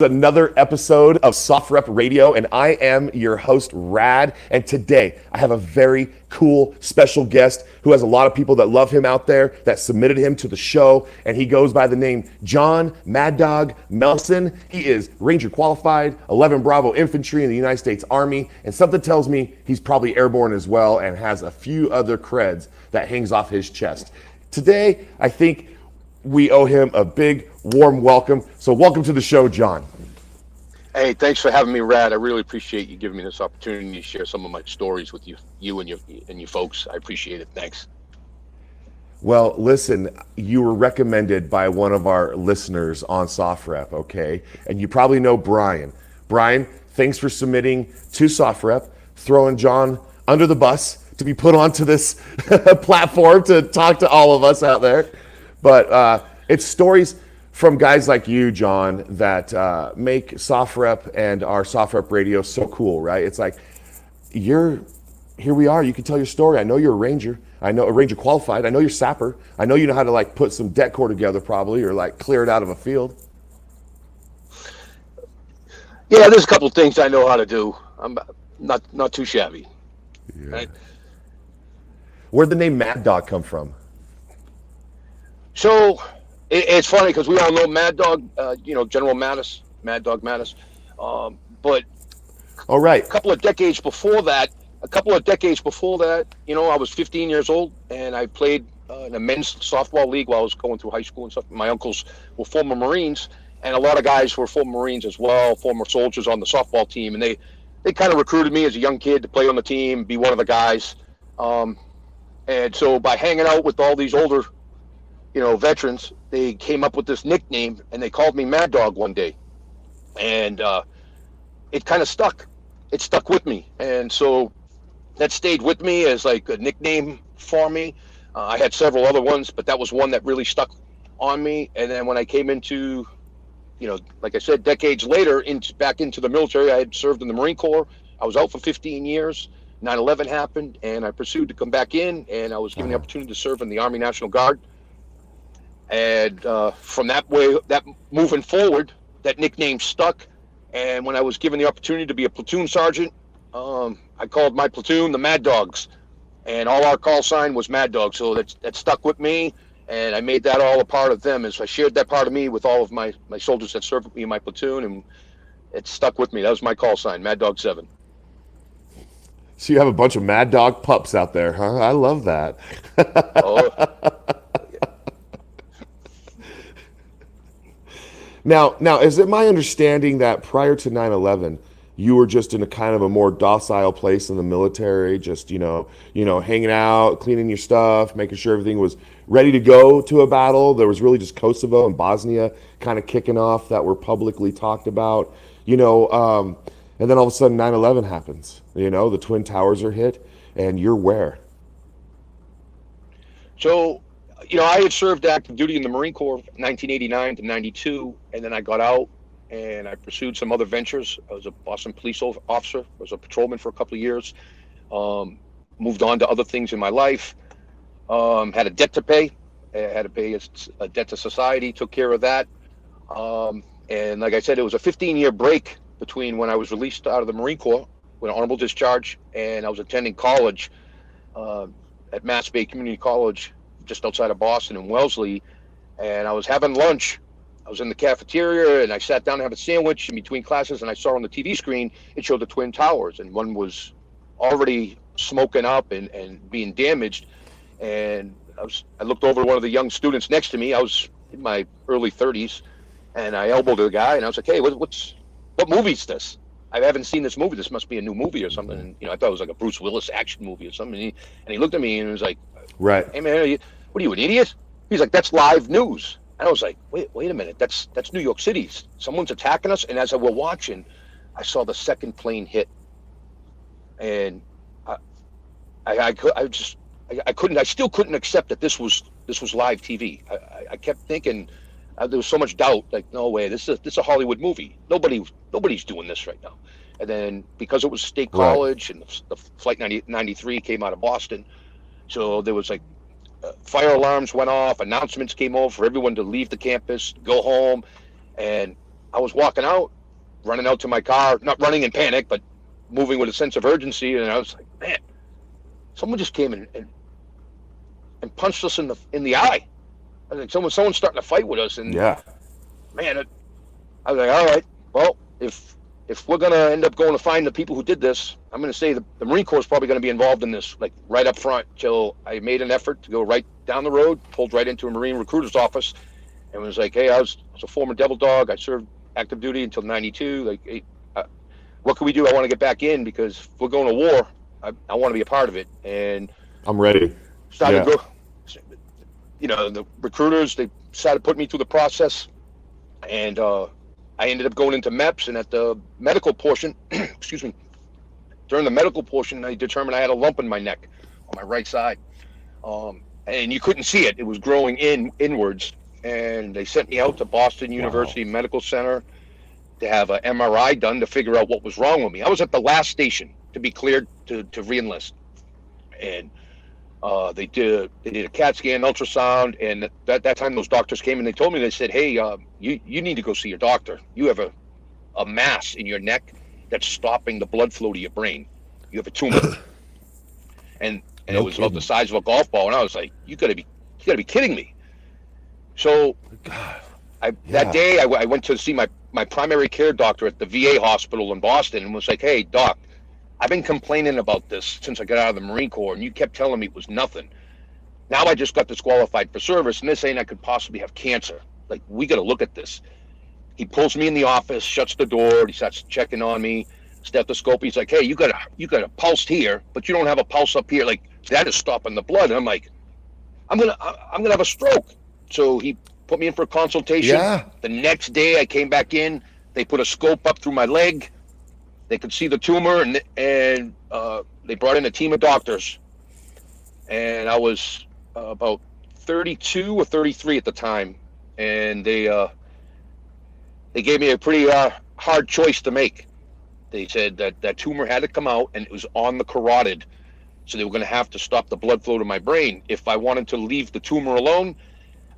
Another episode of SOFREP Radio, and I am your host, Rad. And today I have a very cool special guest who has a lot of people that love him out there that submitted him to the show, and he goes by the name John Mad Dog Melson. He is Ranger qualified, 11 Bravo Infantry in the United States Army, and something tells me he's probably airborne as well and has a few other creds that hangs off his chest. Today, I think we owe him a big, warm welcome. So welcome to the show, John. Hey, thanks for having me, Rad. I really appreciate you giving me this opportunity to share some of my stories with you and your folks. I appreciate it. Thanks. Well, listen, you were recommended by one of our listeners on SOFREP, okay? And you probably know Brian. Brian, thanks for submitting to SOFREP, throwing John under the bus to be put onto this platform to talk to all of us out there. But it's stories from guys like you, John, that make SOFREP and our SOFREP radio so cool, right? It's like, here we are. You can tell your story. I know you're a Ranger. I know a Ranger qualified. I know you're sapper. I know you know how to like put some deck core together probably, or like clear it out of a field. Yeah, there's a couple of things I know how to do. I'm not too shabby. Yeah. Right? Where'd the name Mad Dog come from? So it's funny because we all know Mad Dog, General Mattis, Mad Dog Mattis. But all right, a couple of decades before that, I was 15 years old and I played in a men's softball league while I was going through high school and stuff. My uncles were former Marines, and a lot of guys were former Marines as well, former soldiers on the softball team, and they kind of recruited me as a young kid to play on the team, be one of the guys. And so by hanging out with all these older veterans, they came up with this nickname and they called me Mad Dog one day, and it kind of stuck. It stuck with me, and so that stayed with me as like a nickname for me. I had several other ones, but that was one that really stuck on me. And then when I came into, like I said, decades later, back into the military, I had served in the Marine Corps. I was out for 15 years. 9/11 happened, and I pursued to come back in, and I was given the opportunity to serve in the Army National Guard. And from that moving forward, that nickname stuck. And when I was given the opportunity to be a platoon sergeant, I called my platoon the Mad Dogs, and all our call sign was Mad Dog. So that stuck with me, and I made that all a part of them. And so I shared that part of me with all of my soldiers that served with me in my platoon, and it stuck with me. That was my call sign, Mad Dog 7. So you have a bunch of Mad Dog pups out there, huh? I love that. Oh. Now, is it my understanding that prior to 9/11, you were just in a kind of a more docile place in the military, just hanging out, cleaning your stuff, making sure everything was ready to go to a battle? There was really just Kosovo and Bosnia kind of kicking off that were publicly talked about, and then all of a sudden 9/11 happens. The Twin Towers are hit, and you're where? So, I had served active duty in the Marine Corps 1989 to 92, and then I got out and I pursued some other ventures. I was a Boston police officer. I was a patrolman for a couple of years. Moved on to other things in my life. Had a debt to pay. I had to pay a debt to society, took care of that. And like I said, it was a 15-year break between when I was released out of the Marine Corps with an honorable discharge, and I was attending college at Mass Bay Community College just outside of Boston in Wellesley, and I was having lunch. I was in the cafeteria, and I sat down to have a sandwich in between classes, and I saw on the TV screen, it showed the Twin Towers, and one was already smoking up and being damaged. And I looked over at one of the young students next to me. I was in my early 30s, and I elbowed the guy, and I was like, hey, what movie's this? I haven't seen this movie. This must be a new movie or something. And, I thought it was like a Bruce Willis action movie or something. And he looked at me and was like, right. Hey, man, what are you, an idiot? He's like, that's live news. And I was like, wait a minute. That's New York City. Someone's attacking us. And as I were watching, I saw the second plane hit. And I still couldn't accept that this was live TV. I kept thinking, there was so much doubt, like, no way, this is a Hollywood movie. Nobody's doing this right now. And then because it was State College, right, and the Flight 93 came out of Boston, so there was like fire alarms went off, announcements came over for everyone to leave the campus, go home, and I was walking out, running out to my car, not running in panic, but moving with a sense of urgency. And I was like, man, someone just came and punched us in the eye. I was like, someone's starting to fight with us. And Yeah. man, I was like, all right, well, if we're going to end up going to find the people who did this, I'm going to say the Marine Corps is probably going to be involved in this, like right up front. Till I made an effort to go right down the road, pulled right into a Marine recruiter's office, and was like, hey, I was a former Devil Dog. I served active duty until 92. Like, hey, what can we do? I want to get back in, because if we're going to war, I want to be a part of it. And I'm ready. started to go, the recruiters, they started putting me through the process. And I ended up going into MEPS, and at the medical portion, excuse me, during the medical portion, I determined I had a lump in my neck on my right side. And you couldn't see it. It was growing inwards. And they sent me out to Boston University Medical Center to have an MRI done to figure out what was wrong with me. I was at the last station to be cleared to re-enlist. And they did a CAT scan, ultrasound, and at that time those doctors came and they told me, they said, hey, you need to go see your doctor. You have a mass in your neck that's stopping the blood flow to your brain. You have a tumor. and it was about the size of a golf ball. And I was like, you gotta be kidding me. So that day I went to see my primary care doctor at the VA hospital in Boston, and was like, hey, doc, I've been complaining about this since I got out of the Marine Corps, and you kept telling me it was nothing. Now I just got disqualified for service, and they're saying I could possibly have cancer. Like, we got to look at this. He pulls me in the office, shuts the door, he starts checking on me, stethoscope. He's like, hey, you got a pulse here, but you don't have a pulse up here. Like, that is stopping the blood. And I'm like, I'm gonna have a stroke. So he put me in for a consultation. Yeah. The next day I came back in. They put a scope up through my leg. They could see the tumor, and they brought in a team of doctors. And I was about 32 or 33 at the time, and they gave me a pretty hard choice to make. They said that tumor had to come out, and it was on the carotid, so they were going to have to stop the blood flow to my brain. If I wanted to leave the tumor alone,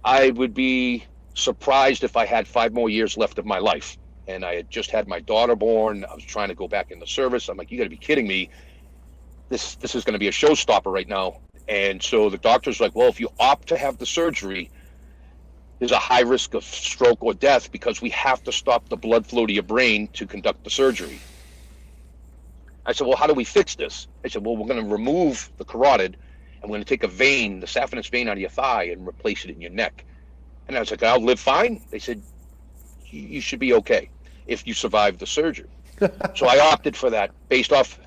I would be surprised if I had 5 more years left of my life. And I had just had my daughter born. I was trying to go back in the service. I'm like, you got to be kidding me. This is going to be a showstopper right now. And so the doctor's like, well, if you opt to have the surgery, there's a high risk of stroke or death, because we have to stop the blood flow to your brain to conduct the surgery. I said, well, how do we fix this? I said, well, we're going to remove the carotid, and we're going to take a vein, the saphenous vein, out of your thigh and replace it in your neck. And I was like, I'll live fine? They said, you should be okay if you survive the surgery. So I opted for that based off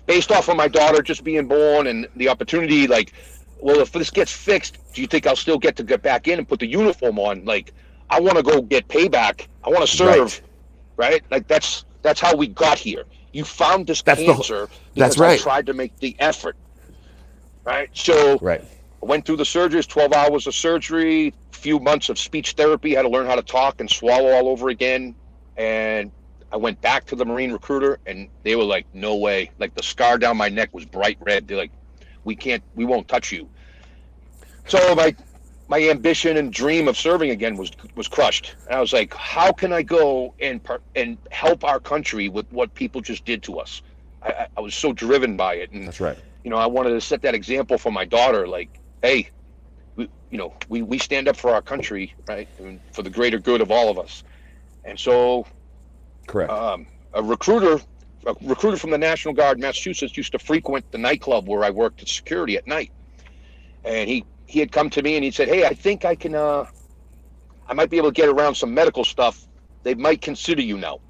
of my daughter just being born and the opportunity. Like, well, if this gets fixed, do you think I'll still get to get back in and put the uniform on? Like, I want to go get payback. I want to serve, right? Like, that's how we got here. You found this cancer because I tried to make the effort, right? So I went through the surgeries, 12 hours of surgery, few months of speech therapy, had to learn how to talk and swallow all over again. And I went back to the Marine recruiter, and they were like, no way. Like, the scar down my neck was bright red. They're like, we won't touch you. So my ambition and dream of serving again was crushed. And I was like, how can I go and help our country with what people just did to us? I was so driven by it. And that's right. I wanted to set that example for my daughter. Like, hey, we stand up for our country, right? And for the greater good of all of us. And so, a recruiter from the National Guard in Massachusetts used to frequent the nightclub where I worked at security at night. And he had come to me and he said, hey, I think I might be able to get around some medical stuff. They might consider you now.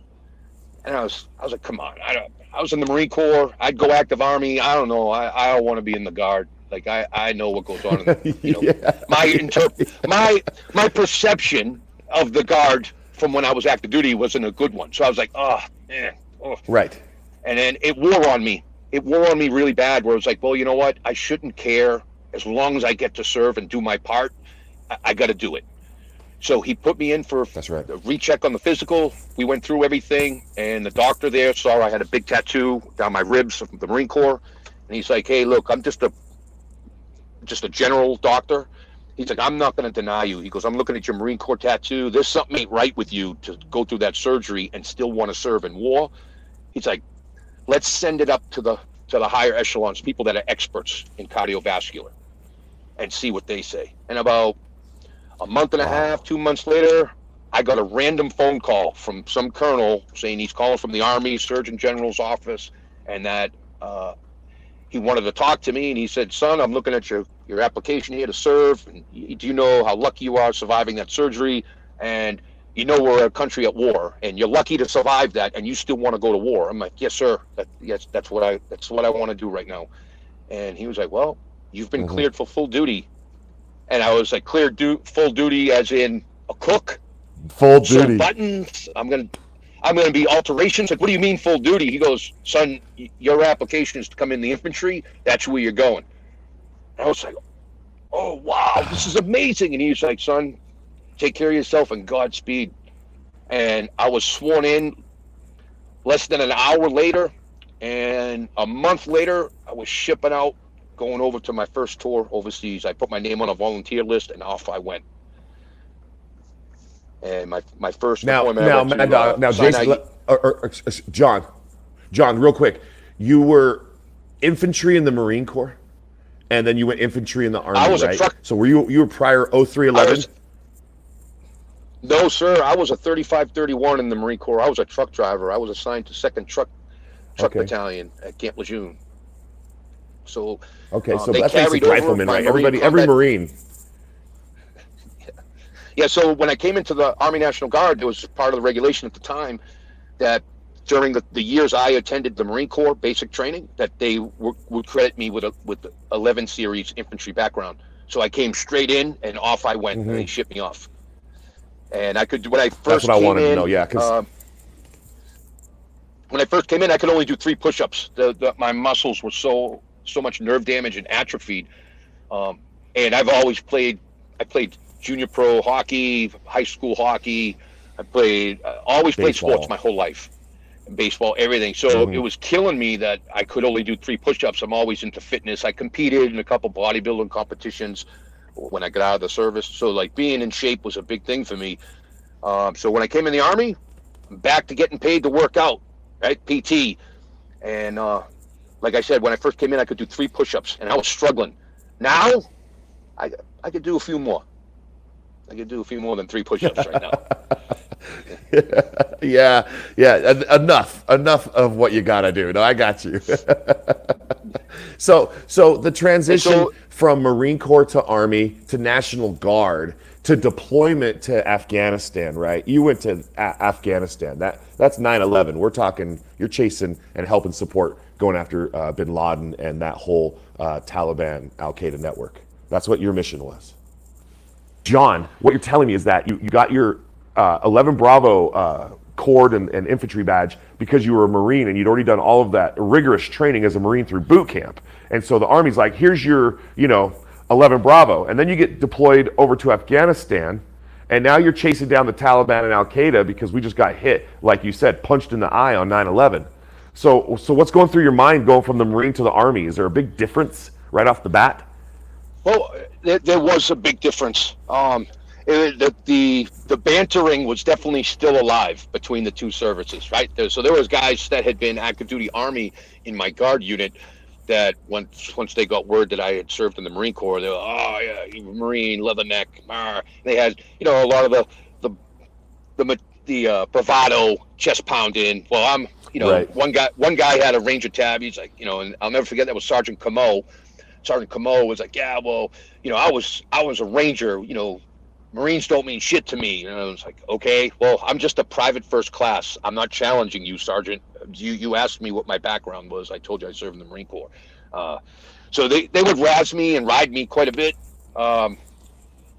And I was like, come on, I was in the Marine Corps. I'd go active Army. I don't know. I don't want to be in the Guard. Like, I know what goes on. My perception of the Guard from when I was active duty wasn't a good one. So I was like, Right. And then it wore on me. It wore on me really bad, where it was like, well, you know what? I shouldn't care. As long as I get to serve and do my part, I got to do it. So he put me in for a recheck on the physical. We went through everything, and the doctor there saw I had a big tattoo down my ribs from the Marine Corps. And he's like, hey, look, I'm just a general doctor. He's like, I'm not going to deny you. He goes, I'm looking at your Marine Corps tattoo. There's something ain't right with you to go through that surgery and still want to serve in war. He's like, let's send it up to the higher echelons, people that are experts in cardiovascular, and see what they say. And about a month and a half, 2 months later, I got a random phone call from some colonel saying he's calling from the Army Surgeon General's office, and that he wanted to talk to me. And he said, son, I'm looking at your application here to serve. And do you know how lucky you are surviving that surgery? And you know we're a country at war, and you're lucky to survive that, and you still want to go to war. I'm like, yes, sir. Yes, that's what I want to do right now. And he was like, well, you've been cleared for full duty. And I was like, full duty as in a cook? Full duty. Buttons. I'm gonna be alterations. Like, what do you mean full duty? He goes, son, your application is to come in the infantry. That's where you're going. And I was like, oh wow, this is amazing. And he was like, son, take care of yourself and Godspeed. And I was sworn in less than an hour later, and a month later, I was shipping out, going over to my first tour overseas. I put my name on a volunteer list, and off I went. And my first John, real quick, you were infantry in the Marine Corps, and then you went infantry in the Army, I was right? a truck. So were you were prior 0311? No, sir. I was a 3531 in the Marine Corps. I was a truck driver. I was assigned to 2nd Truck Battalion at Camp Lejeune. So so that's basic rifleman, right? Every Marine. Yeah, so when I came into the Army National Guard, it was part of the regulation at the time that during the years I attended the Marine Corps basic training, that they would credit me with the 11 series infantry background. So I came straight in, and off I went. And they shipped me off. And I could, when I first That's what I wanted to know, yeah. When I first came in, I could only do 3 push-ups. My muscles were so much nerve damage and atrophied. And I've always played junior pro hockey, high school hockey. I always played sports my whole life. Baseball, everything. So it was killing me that I could only do 3 push-ups. I'm always into fitness. I competed in a couple bodybuilding competitions when I got out of the service. So like being in shape was a big thing for me. So when I came in the Army, I'm back to getting paid to work out, right? PT. And like I said, when I first came in, I could do 3 push-ups, and I was struggling. Now, I could do a few more. I could do a few more than 3 push-ups right now. yeah. Enough of what you gotta do. No, I got you. So the transition from Marine Corps to Army to National Guard to deployment to Afghanistan, right? You went to Afghanistan. That's 9/11. We're talking you're chasing and helping support going after bin Laden and that whole Taliban Al-Qaeda network. That's what your mission was. John, what you're telling me is that you got your 11 Bravo cord and infantry badge because you were a Marine and you'd already done all of that rigorous training as a Marine through boot camp. And so the Army's like, here's your, 11 Bravo. And then you get deployed over to Afghanistan, and now you're chasing down the Taliban and Al-Qaeda because we just got hit, like you said, punched in the eye on 9/11. So what's going through your mind going from the Marine to the Army? Is there a big difference right off the bat? Well, there was a big difference. The bantering was definitely still alive between the 2 services, right? So there was guys that had been active duty Army in my Guard unit that once they got word that I had served in the Marine Corps, they were, oh yeah, you Marine, leatherneck. They had, a lot of the bravado, chest pounding. Well, I'm, right. One guy had a Ranger tab. He's like, and I'll never forget that was Sergeant Camo. Sergeant Camo was like, yeah, well, I was a Ranger, Marines don't mean shit to me. And I was like, okay, well, I'm just a private first class. I'm not challenging you, Sergeant. You asked me what my background was. I told you I served in the Marine Corps. So they would razz me and ride me quite a bit. And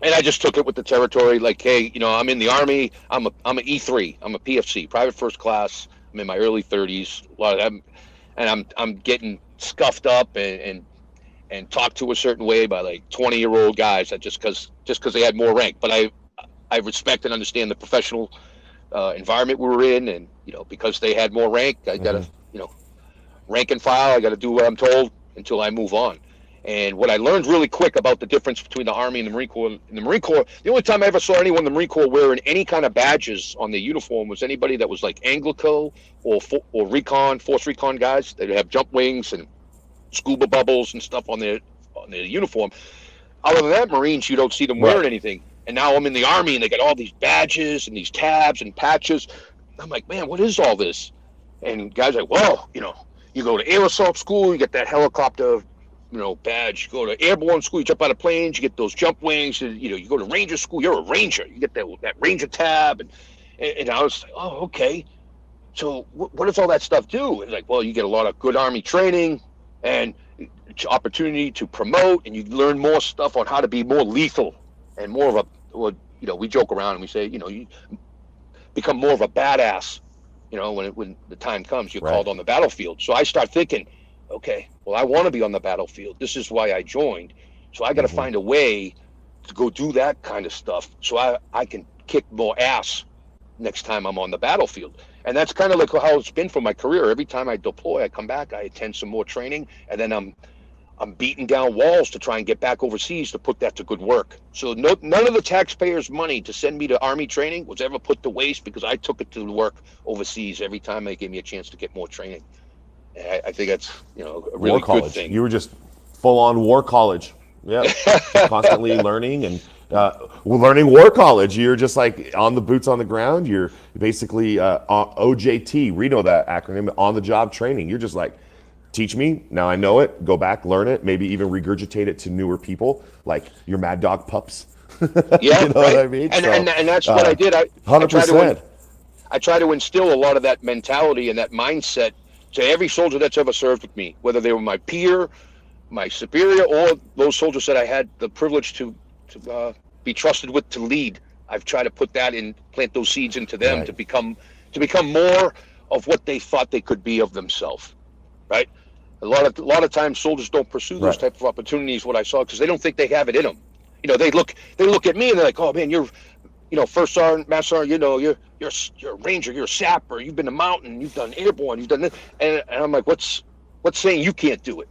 I just took it with the territory. Like, hey, I'm in the Army. I'm an E3. I'm a PFC, private first class. I'm in my early 30s. A lot of them, and I'm getting scuffed up and talked to a certain way by like 20-year-old guys that just because they had more rank. But I respect and understand the professional environment we were in, and because they had more rank, I got to rank and file. I got to do what I'm told until I move on. And what I learned really quick about the difference between the Army and the Marine Corps, the only time I ever saw anyone in the Marine Corps wearing any kind of badges on their uniform was anybody that was like Anglico or recon, force recon guys. They'd have jump wings and scuba bubbles and stuff on their uniform. Other than that, Marines, you don't see them wearing anything. And now I'm in the Army, and they got all these badges and these tabs and patches. I'm like, man, what is all this? And guys are like, well, you go to air assault school, you get that helicopter badge. You go to airborne school, you jump out of planes, you get those jump wings. And, you go to ranger school, you're a ranger. You get that ranger tab. And I was like, oh, okay. So what does all that stuff do? And like, well, you get a lot of good Army training and opportunity to promote, and you learn more stuff on how to be more lethal and more of we joke around and we say, you become more of a badass, when the time comes, you're called on the battlefield. So I start thinking, okay, well, I want to be on the battlefield. This is why I joined. So I got to find a way to go do that kind of stuff so I can kick more ass next time I'm on the battlefield. And that's kind of like how it's been for my career. Every time I deploy, I come back, I attend some more training, and then I'm beating down walls to try and get back overseas to put that to good work. So none of the taxpayers' money to send me to Army training was ever put to waste, because I took it to work overseas every time they gave me a chance to get more training. And I think that's a really good thing. You were just full on war college. Yeah, constantly learning and learning war college. You're just like on the boots on the ground. You're basically OJT. We know that acronym, on the job training. You're just like, teach me, now I know it, go back, learn it, maybe even regurgitate it to newer people, like your Mad Dog pups. Yeah, you know what I mean? And that's what I did. 100%. I try to instill a lot of that mentality and that mindset to every soldier that's ever served with me, whether they were my peer, my superior, or those soldiers that I had the privilege to be trusted with to lead. I've tried to put that in, plant those seeds into them to become more of what they thought they could be of themselves, right? A lot of times soldiers don't pursue those type of opportunities. What I saw, because they don't think they have it in them. They look at me and they're like, oh man, you're, first sergeant, master sergeant, you're a ranger, you're a sapper, you've been to mountain, you've done airborne, you've done this, and I'm like, what's saying you can't do it?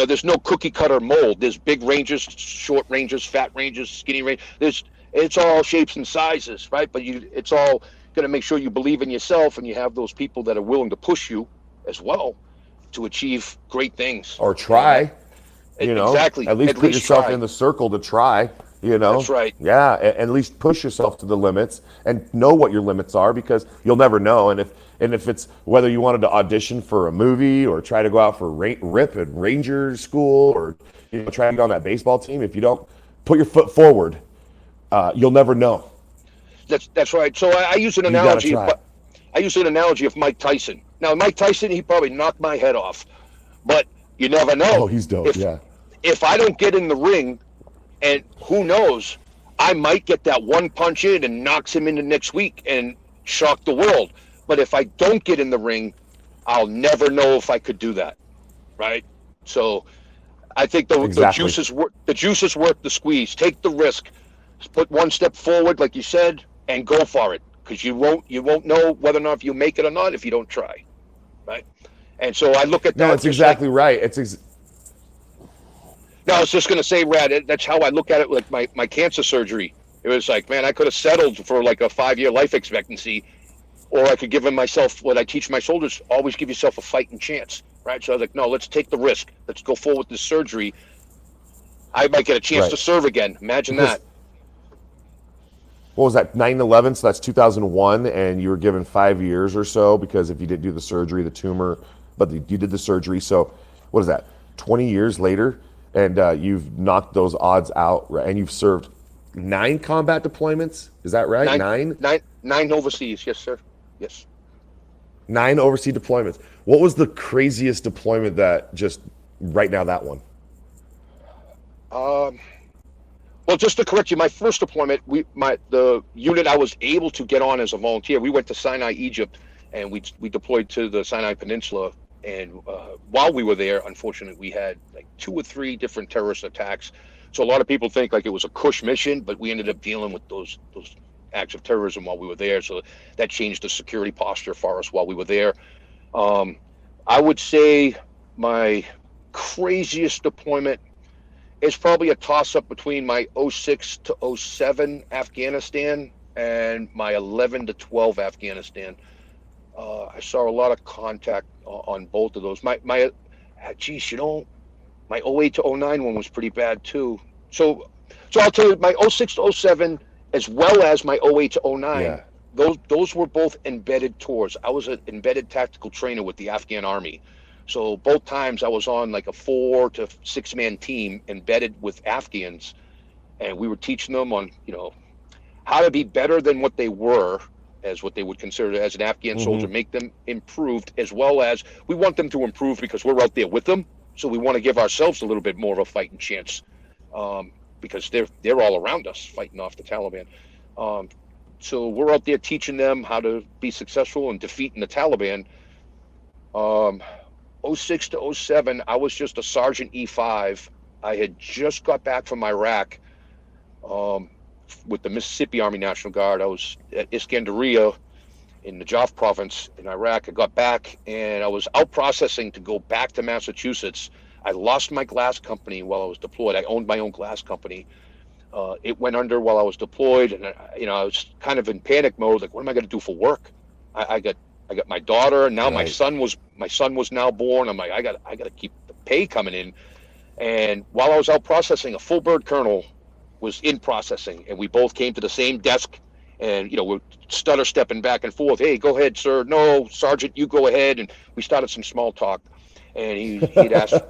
There's no cookie cutter mold. There's big rangers, short rangers, fat rangers, skinny rangers. It's all shapes and sizes, right? But it's all going to make sure you believe in yourself, and you have those people that are willing to push you as well to achieve great things. Or try, exactly. At least put yourself in the circle to try, That's right. Yeah, at least push yourself to the limits and know what your limits are, because you'll never know. And if it's whether you wanted to audition for a movie or try to go out for RIP at Ranger school, or try to get on that baseball team, if you don't put your foot forward, you'll never know. That's right. So I use an analogy. I use an analogy of Mike Tyson. Now, Mike Tyson, he probably knocked my head off, but you never know. Oh, he's dope. If I don't get in the ring, and who knows, I might get that one punch in and knocks him into next week and shock the world. But if I don't get in the ring, I'll never know if I could do that, right? So I think the juices worth the squeeze. Take the risk. Put one step forward, like you said, and go for it. Because you won't know whether or not if you make it or not if you don't try, right? And so I look at that. No, it's exactly right. No, I was just going to say, Rad, that's how I look at it. Like my cancer surgery, it was like, man, I could have settled for like a 5-year life expectancy, or I could give myself what I teach my soldiers: always give yourself a fighting chance, right? So I was like, no, let's take the risk. Let's go forward with this surgery. I might get a chance to serve again. Imagine that. What was that, 9/11? So that's 2001, and you were given 5 years or so, because if you didn't do the surgery, the tumor, but you did the surgery. So what is that, 20 years later, and you've knocked those odds out, right? And you've served 9 combat deployments. Is that right? Nine overseas. Yes, sir. Yes. 9 overseas deployments. What was the craziest deployment that just right now, that one? Well, just to correct you, my first deployment, the unit I was able to get on as a volunteer, we went to Sinai, Egypt, and we deployed to the Sinai Peninsula. And while we were there, unfortunately, we had like 2 or 3 different terrorist attacks. So a lot of people think like it was a cush mission, but we ended up dealing with those acts of terrorism while we were there. So that changed the security posture for us while we were there. I would say my craziest deployment is probably a toss-up between my '06 to '07 Afghanistan and my 11 to 12 Afghanistan. I saw a lot of contact on both of those. Geez, my '08 to '09 one was pretty bad too. So I'll tell you, my '06 to '07 as well as my '08 to '09. Yeah. Those were both embedded tours. I was an embedded tactical trainer with the Afghan Army. So both times I was on like a 4 to 6 man team embedded with Afghans, and we were teaching them on, how to be better than what they were, as what they would consider as an Afghan soldier, make them improved, as well as we want them to improve because we're out there with them. So we want to give ourselves a little bit more of a fighting chance, because they're all around us fighting off the Taliban. So we're out there teaching them how to be successful in defeating the Taliban. '06 to '07, I was just a Sergeant E5. I had just got back from Iraq with the Mississippi Army National Guard. I was at Iskandariya in the Najaf province in Iraq. I got back and I was out processing to go back to Massachusetts. I lost my glass company while I was deployed. I owned my own glass company. It went under while I was deployed, and I was kind of in panic mode. Like, what am I going to do for work? I got my daughter, and now my son was now born. I'm like, I got to keep the pay coming in. And while I was out processing, a full bird colonel was in processing, and we both came to the same desk, and we're stutter stepping back and forth. Hey, go ahead, sir. No, Sergeant, you go ahead. And we started some small talk, and he'd asked.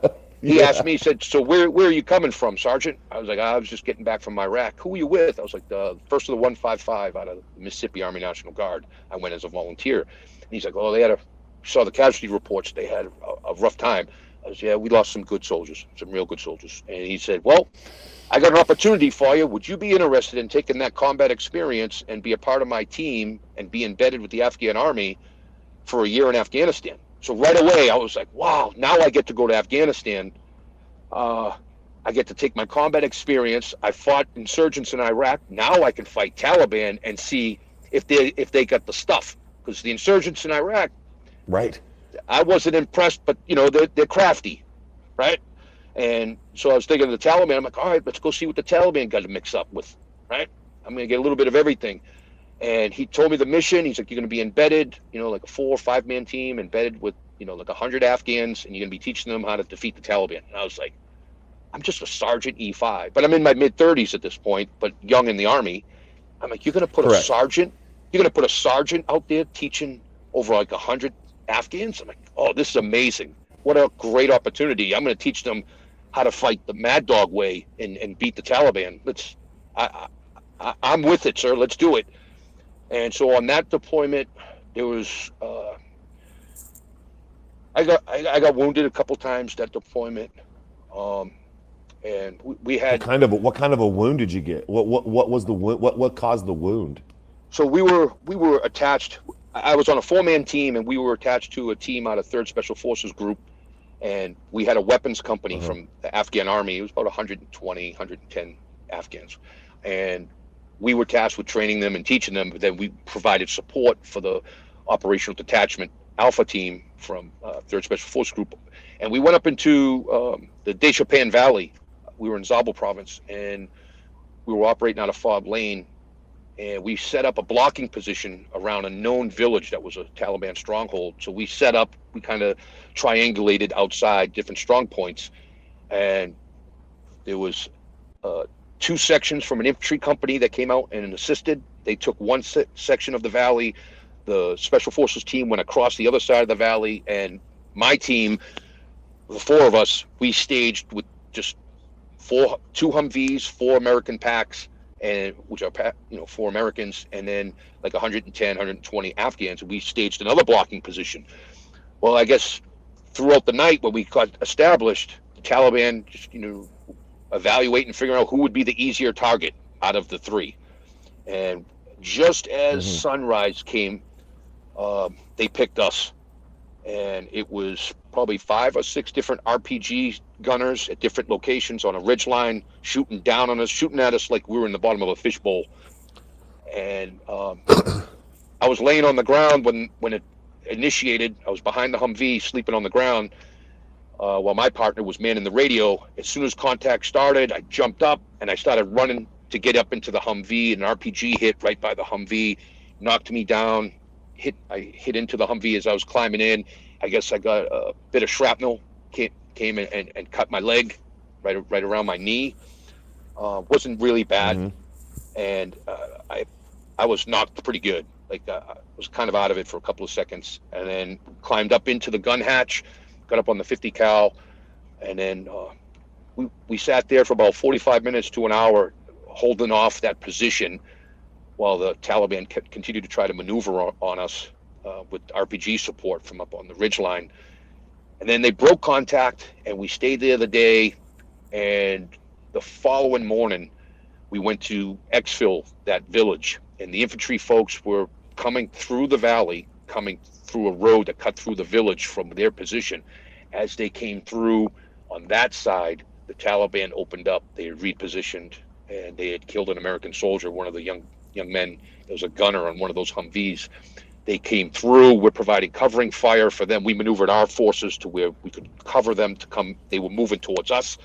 He asked me, he said, so where are you coming from, Sergeant? I was like, I was just getting back from Iraq. Who were you with? I was like, the first of the 155 out of the Mississippi Army National Guard. I went as a volunteer. And he's like, oh, saw the casualty reports. They had a rough time. I was, yeah, we lost some good soldiers, some real good soldiers. And he said, well, I got an opportunity for you. Would you be interested in taking that combat experience and be a part of my team and be embedded with the Afghan Army for a year in Afghanistan? So right away, I was like, wow, now I get to go to Afghanistan. I get to take my combat experience. I fought insurgents in Iraq. Now I can fight Taliban and see if they got the stuff. Because the insurgents in Iraq, right? I wasn't impressed, but they're crafty, right? And so I was thinking of the Taliban. I'm like, all right, let's go see what the Taliban got to mix up with, right? I'm going to get a little bit of everything. And he told me the mission. He's like, you're going to be embedded, like a 4 or 5 man team embedded with, like 100 Afghans, and you're going to be teaching them how to defeat the Taliban. And I was like, I'm just a Sergeant E5, but I'm in my mid-30s at this point, but young in the Army. I'm like, you're going to put a sergeant out there teaching over like 100 Afghans? I'm like, oh, this is amazing. What a great opportunity. I'm going to teach them how to fight the Mad Dog way and beat the Taliban. I'm with it, sir. Let's do it. And so on that deployment, there was I got wounded a couple times that deployment, and we had what kind of a wound did you get? What was the wound? What caused the wound? So we were attached. I was on a 4-man team, and we were attached to a team out of 3rd Special Forces Group, and we had a weapons company from the Afghan Army. It was about 120, 110 Afghans, and we were tasked with training them and teaching them. Then we provided support for the operational detachment Alpha team from 3rd Special Forces Group. And we went up into the Deshapan Valley. We were in Zabul province, and we were operating out of Fob Lane. And we set up a blocking position around a known village that was a Taliban stronghold. So we kind of triangulated outside different strong points. And there was 2 sections from an infantry company that came out and assisted. They took one section of the valley. The Special Forces team went across the other side of the valley, and my team, the 4 of us, we staged with just 2 Humvees, 4 American packs, and which are 4 Americans, and then like 110, 120 Afghans. We staged another blocking position. Well, I guess throughout the night when we got established, the Taliban just evaluate and figure out who would be the easier target out of the 3. And just as sunrise came, they picked us, and it was probably 5 or 6 different RPG gunners at different locations on a ridge line, shooting down on us, shooting at us like we were in the bottom of a fishbowl. And I was laying on the ground when it initiated. I was behind the Humvee, sleeping on the ground. while my partner was manning the radio. As soon as contact started, I jumped up and I started running to get up into the Humvee. An RPG hit right by the Humvee, knocked me down. I hit into the Humvee as I was climbing in. I guess I got a bit of shrapnel, came and cut my leg right around my knee. Wasn't really bad, and I was knocked pretty good. Like I was kind of out of it for a couple of seconds, and then climbed up into the gun hatch, got up on the 50 cal, and then we sat there for about 45 minutes to an hour, holding off that position while the Taliban continued to try to maneuver on us with RPG support from up on the ridgeline. And then they broke contact, and we stayed there the day. And the following morning, we went to exfil that village, and the infantry folks were coming through the valley, coming through a road that cut through the village from their position. As they came through on that side, the Taliban opened up. They had repositioned, and they had killed an American soldier, one of the young men. There was a gunner on one of those Humvees. They came through. We're providing covering fire for them. We maneuvered our forces to where we could cover them to come. They were moving towards us.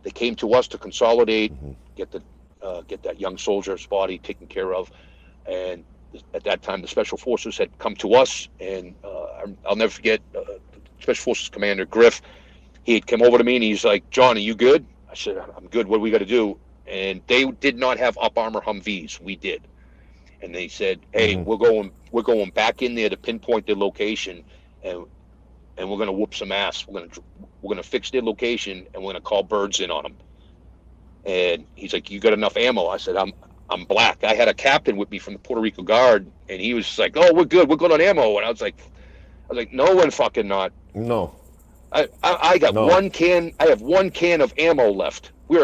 They came to us to consolidate, get that young soldier's body taken care of. And at that time, the Special Forces had come to us, and I'll never forget Special Forces Commander Griff. He had come over to me, and he's like, "John, are you good?" I said, "I'm good. What do we got to do?" And they did not have up armor Humvees. We did. And they said, "Hey, we're going back in there to pinpoint their location, and we're going to whoop some ass. We're going to fix their location, and we're going to call birds in on them." And he's like, "You got enough ammo?" I said, I'm black. I had a captain with me from the Puerto Rico Guard, and he was like, "Oh, we're good on ammo." And I was like, "No, we're fucking not." No. I got No. one can. I have one can of ammo left. We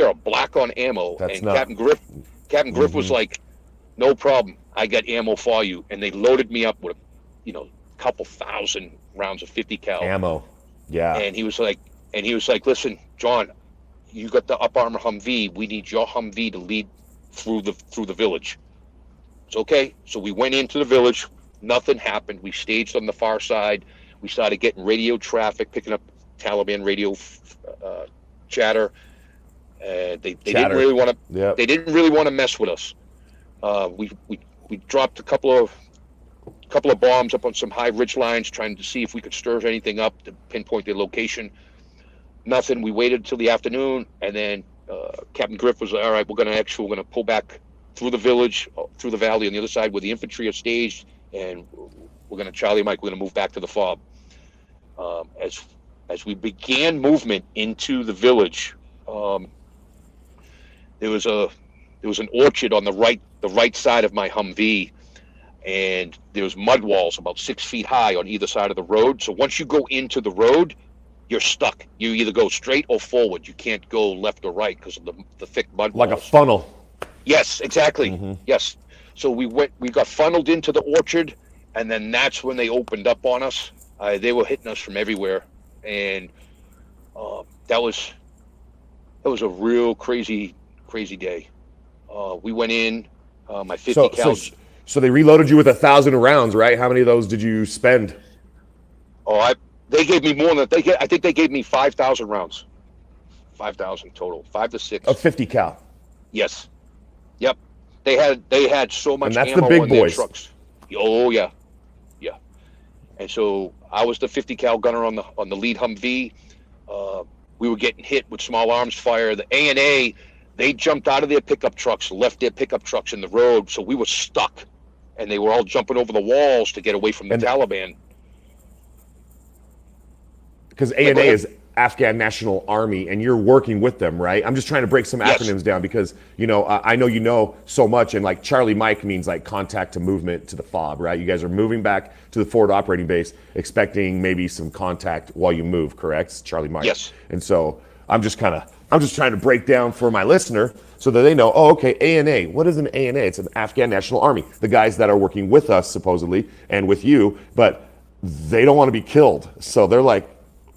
are black on ammo. That's and not- Captain Griff was like, "No problem. I got ammo for you." And they loaded me up with, a couple thousand rounds of 50 cal Ammo. Yeah. And he was like, "Listen, John, you got the up armor Humvee. We need your Humvee to lead through the village." It's okay. So we went into the village. Nothing happened. We staged on the far side. We started getting radio traffic, picking up Taliban radio chatter. They didn't really want to. Yep. They didn't really want to mess with us. We dropped a couple of bombs up on some high ridge lines, trying to see if we could stir anything up to pinpoint their location. Nothing. We waited till the afternoon, and then Captain Griff was like, "All right, we're going to pull back through the village, through the valley on the other side where the infantry are staged, and we're going to Charlie Mike. We're going to move back to the fob." As we began movement into the village, there was an orchard on the right side of my Humvee, and there was mud walls about 6 feet high on either side of the road. So once you go into the road, you're stuck. You either go straight or forward. You can't go left or right because of the thick mud walls. Like a funnel. Yes, exactly. Yes. So we got funneled into the orchard, and then that's when they opened up on us. They were hitting us from everywhere, and that was a real crazy day. We went in, my 50 cal. So they reloaded you with 1,000 rounds, right? How many of those did you spend? They gave me more than I think they gave me 5,000 rounds. 5,000 total, 5 to 6 of 50 cal. Yes. Yep. They had so much And that's ammo the big on their boys. trucks. Oh yeah. And so I was the 50 cal gunner on the lead Humvee. We were getting hit with small arms fire. The A&A, they jumped out of their pickup trucks, left their pickup trucks in the road, so we were stuck, and they were all jumping over the walls to get away from the Taliban. Because A&A is Afghan National Army, and you're working with them, right? I'm just trying to break some acronyms down because, I know you know so much, and like Charlie Mike means like contact to movement to the FOB, right? You guys are moving back to the forward operating base, expecting maybe some contact while you move, correct? It's Charlie Mike. Yes. And so I'm just trying to break down for my listener so that they know, oh, okay, A&A. What is an A&A? It's an Afghan National Army. The guys that are working with us, supposedly, and with you, but they don't want to be killed. So they're like,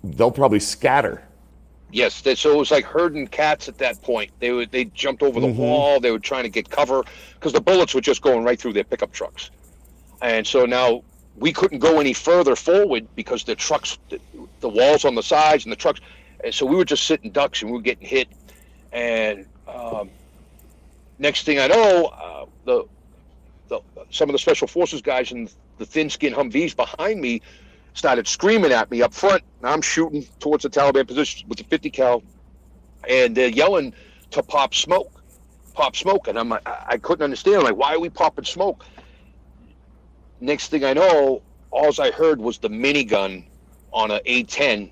they'll probably scatter. Yes, so it was like herding cats at that point. They jumped over the wall. They were trying to get cover because the bullets were just going right through their pickup trucks. And so now we couldn't go any further forward because their trucks, the walls on the sides and the trucks. And so we were just sitting ducks and we were getting hit. And next thing I know, some of the special forces guys in the thin-skin Humvees behind me started screaming at me up front. And I'm shooting towards the Taliban position with the 50 cal, and they're yelling to pop smoke. And I'm like, I couldn't understand. I'm like, why are we popping smoke? Next thing I know, all I heard was the minigun on a A10.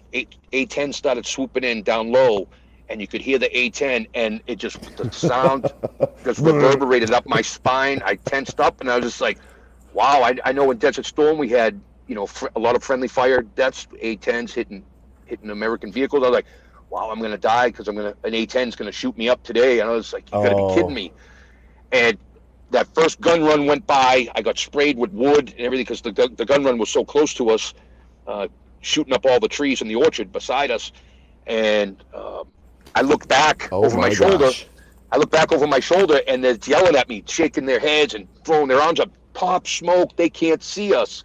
A10 started swooping in down low, and you could hear the A10, and the sound just reverberated up my spine. I tensed up, and I was just like, wow. I know in Desert Storm we had, a lot of friendly fire deaths, A10s hitting American vehicles. I was like, wow, I'm gonna die because an A10's gonna shoot me up today. And I was like, you gotta be kidding me. And that first gun run went by. I got sprayed with wood and everything because the gun run was so close to us, shooting up all the trees in the orchard beside us. And I looked back over my shoulder. I looked back over my shoulder, and they're yelling at me, shaking their heads and throwing their arms up. Pop smoke! They can't see us.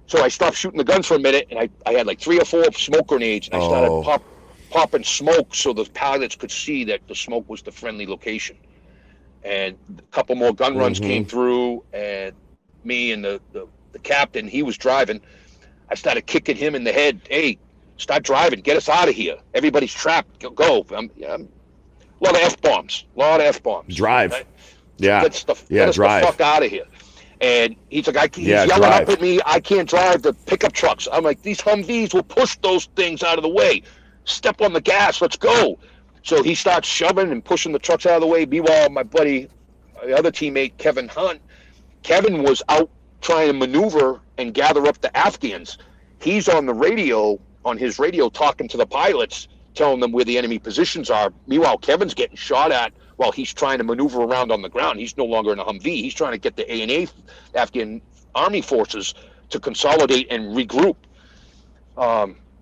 So I stopped shooting the guns for a minute, and I had like 3 or 4 smoke grenades, and I started popping smoke so the pilots could see that the smoke was the friendly location. And a couple more gun runs came through, and me and the captain, he was driving. I started kicking him in the head. Hey, start driving. Get us out of here. Everybody's trapped. Go. A lot of F-bombs. Drive. Right? Yeah. Get us the fuck out of here. And he's like, he's yelling up at me. I can't drive the pickup trucks. I'm like, these Humvees will push those things out of the way. Step on the gas. Let's go. So he starts shoving and pushing the trucks out of the way. Meanwhile, my buddy, my other teammate, Kevin Hunt, Kevin was out trying to maneuver and gather up the Afghans. He's on his radio talking to the pilots, telling them where the enemy positions are. Meanwhile, Kevin's getting shot at while he's trying to maneuver around on the ground. He's no longer in a Humvee. He's trying to get the ANA, Afghan Army forces, to consolidate and regroup.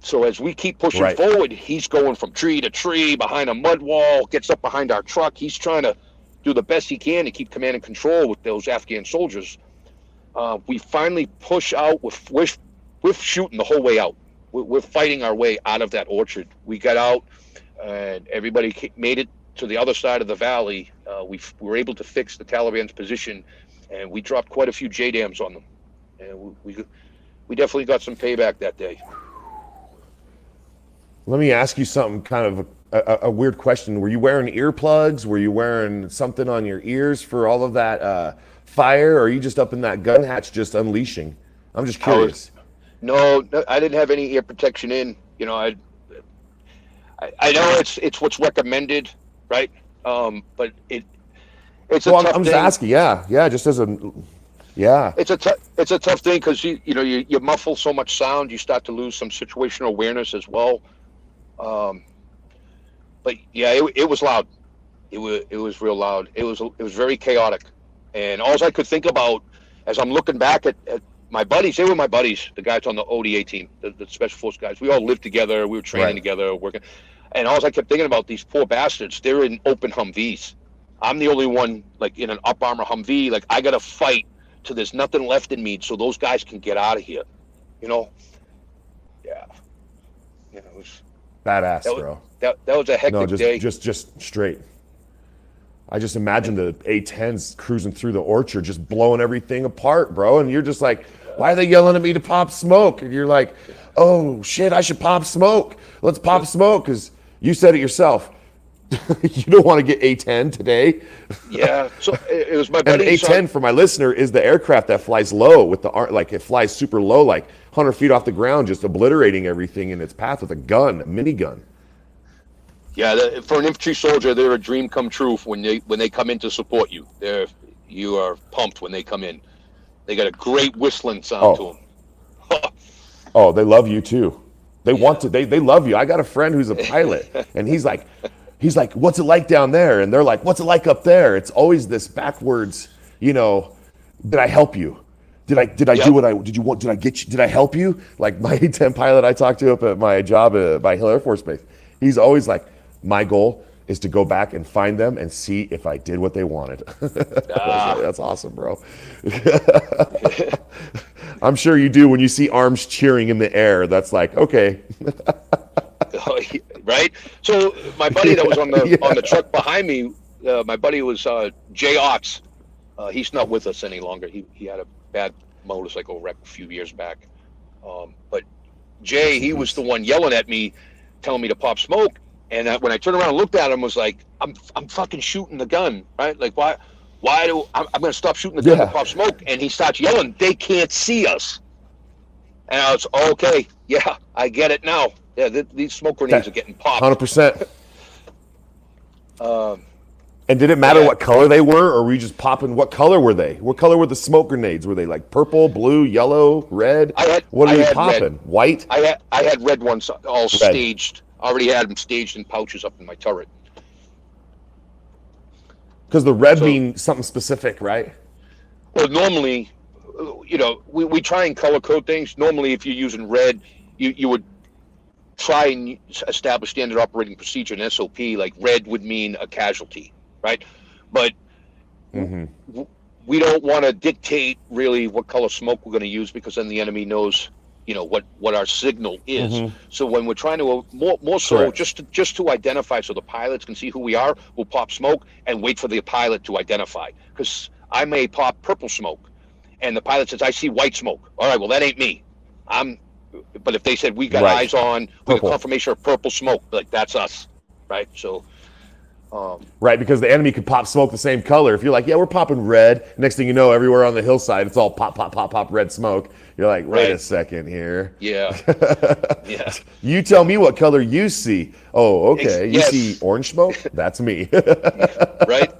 So as we keep pushing forward, he's going from tree to tree, behind a mud wall, gets up behind our truck. He's trying to do the best he can to keep command and control with those Afghan soldiers. We finally push out. We're shooting the whole way out. We're fighting our way out of that orchard. We got out, and everybody made it to the other side of the valley. We were able to fix the Taliban's position, and we dropped quite a few JDAMs on them. And we definitely got some payback that day. Let me ask you something, kind of a weird question. Were you wearing earplugs? Were you wearing something on your ears for all of that fire? Or are you just up in that gun hatch just unleashing? I'm just curious. No, I didn't have any ear protection in. I know it's what's recommended, right? But it's a tough thing. I'm just asking. Yeah, just as a. Yeah, it's a tough thing because you muffle so much sound, you start to lose some situational awareness as well. But yeah, it was loud. It was real loud. It was very chaotic, and all I could think about as I'm looking back at my buddies, they were my buddies, the guys on the ODA team, the Special Force guys. We all lived together. We were training together, working, and all I kept thinking about, these poor bastards. They're in open Humvees. I'm the only one like in an up armor Humvee. Like, I gotta fight till there's nothing left in me, so those guys can get out of here. Yeah. It was badass, bro. That was a hectic day. Just straight. I just imagine the A-10s cruising through the orchard, just blowing everything apart, bro. And you're just like, why are they yelling at me to pop smoke? And you're like, oh shit, I should pop smoke. Let's pop smoke, because you said it yourself. You don't want to get A-10 today. Yeah, so it was my buddy. And A-10, for my listener, is the aircraft that flies low with like it flies super low, like 100 feet off the ground, just obliterating everything in its path with a gun, a minigun. Yeah, for an infantry soldier, they're a dream come true when they come in to support you. You are pumped when they come in. They got a great whistling sound to them. Oh, they love you too. They want to. They love you. I got a friend who's a pilot, and he's like, what's it like down there? And they're like, what's it like up there? It's always this backwards, did I help you? Did I do what did I get you? Did I help you? Like my A-10 pilot I talked to up at my job by Hill Air Force Base, he's always like, my goal is to go back and find them and see if I did what they wanted. That's awesome, bro. I'm sure you do when you see arms cheering in the air. That's like, okay. Right? So my buddy that was on the truck behind me, my buddy was Jay Ox. He's not with us any longer. He had a bad motorcycle wreck a few years back. But Jay, he was the one yelling at me, telling me to pop smoke. And when I turned around and looked at him, was like, I'm fucking shooting the gun, right? Like, why do I'm going to stop shooting the gun to pop smoke? And he starts yelling, they can't see us. And I was, okay, yeah, I get it now. Yeah, these smoke grenades are getting popped. 100%. And did it matter what color they were, or were you just popping? What color were they? What color were the smoke grenades? Were they like purple, blue, yellow, red? What are you popping? Red. White? I had red ones all staged. I already had them staged in pouches up in my turret. Because the red means something specific, right? Well, normally, we try and color code things. Normally, if you're using red, you would try and establish standard operating procedure, an SOP. Like red would mean a casualty, right? But we don't want to dictate really what color smoke we're going to use, because then the enemy knows what our signal is. So when we're trying to more so just to identify, so the pilots can see who we are, we'll pop smoke and wait for the pilot to identify, because I may pop purple smoke and the pilot says, I see white smoke. All right, well, that ain't me. But if they said we got eyes on, we got confirmation of purple smoke, like that's us, right? So right, because the enemy could pop smoke the same color. If you're like, yeah, we're popping red, next thing you know, everywhere on the hillside, it's all pop, pop, pop, pop, red smoke. You're like, wait a second here. Yeah. Yeah. You tell me what color you see. Oh, okay. You see orange smoke? That's me. Right?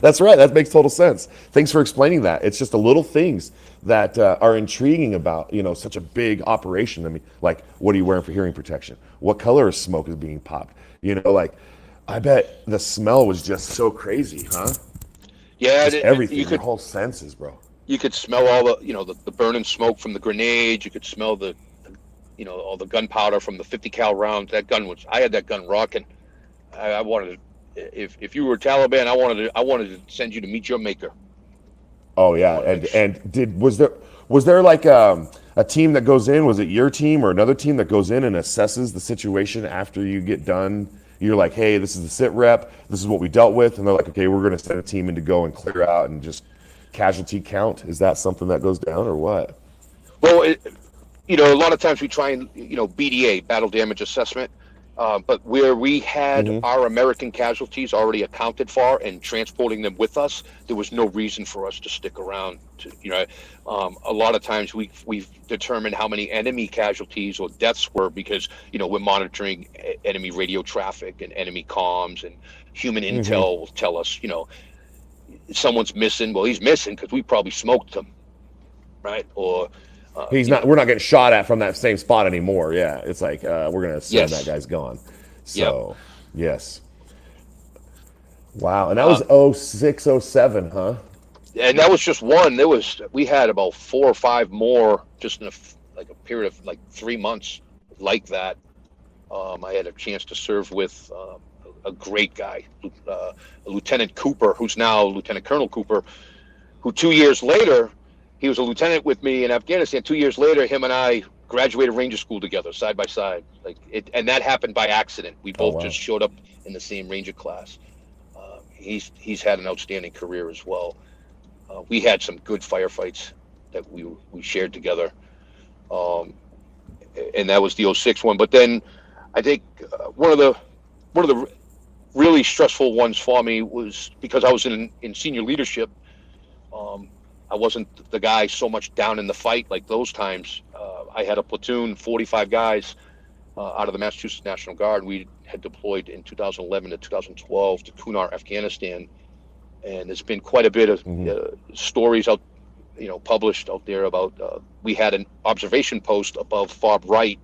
That's right. That makes total sense. Thanks for explaining that. It's just the little things that are intriguing about, such a big operation. I mean, like, what are you wearing for hearing protection? What color of smoke is being popped? I bet the smell was just so crazy, huh? Yeah, everything, your whole senses, bro. You could smell all the burning smoke from the grenade. You could smell all the gunpowder from the 50 cal rounds. I had that gun rocking. I wanted to, if you were Taliban, I wanted to send you to meet your maker. Oh yeah, was there like a team that goes in? Was it your team or another team that goes in and assesses the situation after you get done? You're like, hey, this is the sit rep. This is what we dealt with, and they're like, okay, we're going to send a team in to go and clear out and just casualty count. Is that something that goes down or what? Well, a lot of times we try and BDA, battle damage assessment. But where we had our American casualties already accounted for and transporting them with us, there was no reason for us to stick around. A lot of times we've determined how many enemy casualties or deaths were because we're monitoring enemy radio traffic and enemy comms, and human intel will tell us someone's missing. Well, he's missing because we probably smoked him, right? Or we're not getting shot at from that same spot anymore. Yeah, it's like we're gonna assume that guy's gone. So yes, wow. And that was 06, 07, huh? And that was just one. We had about 4 or 5 more just in a period of like 3 months like that. I had a chance to serve with a great guy, Lieutenant Cooper, who's now Lieutenant Colonel Cooper, who 2 years later, he was a lieutenant with me in Afghanistan. 2 years later, him and I graduated Ranger School together, side by side. And that happened by accident. We both just showed up in the same Ranger class. He's had an outstanding career as well. We had some good firefights that we shared together, and that was the 06 one. But then, I think one of the really stressful ones for me was because I was in senior leadership. I wasn't the guy so much down in the fight like those times. I had a platoon, 45 guys out of the Massachusetts National Guard. We had deployed in 2011 to 2012 to Kunar, Afghanistan. And there's been quite a bit of stories out, published out there about, we had an observation post above Fob Wright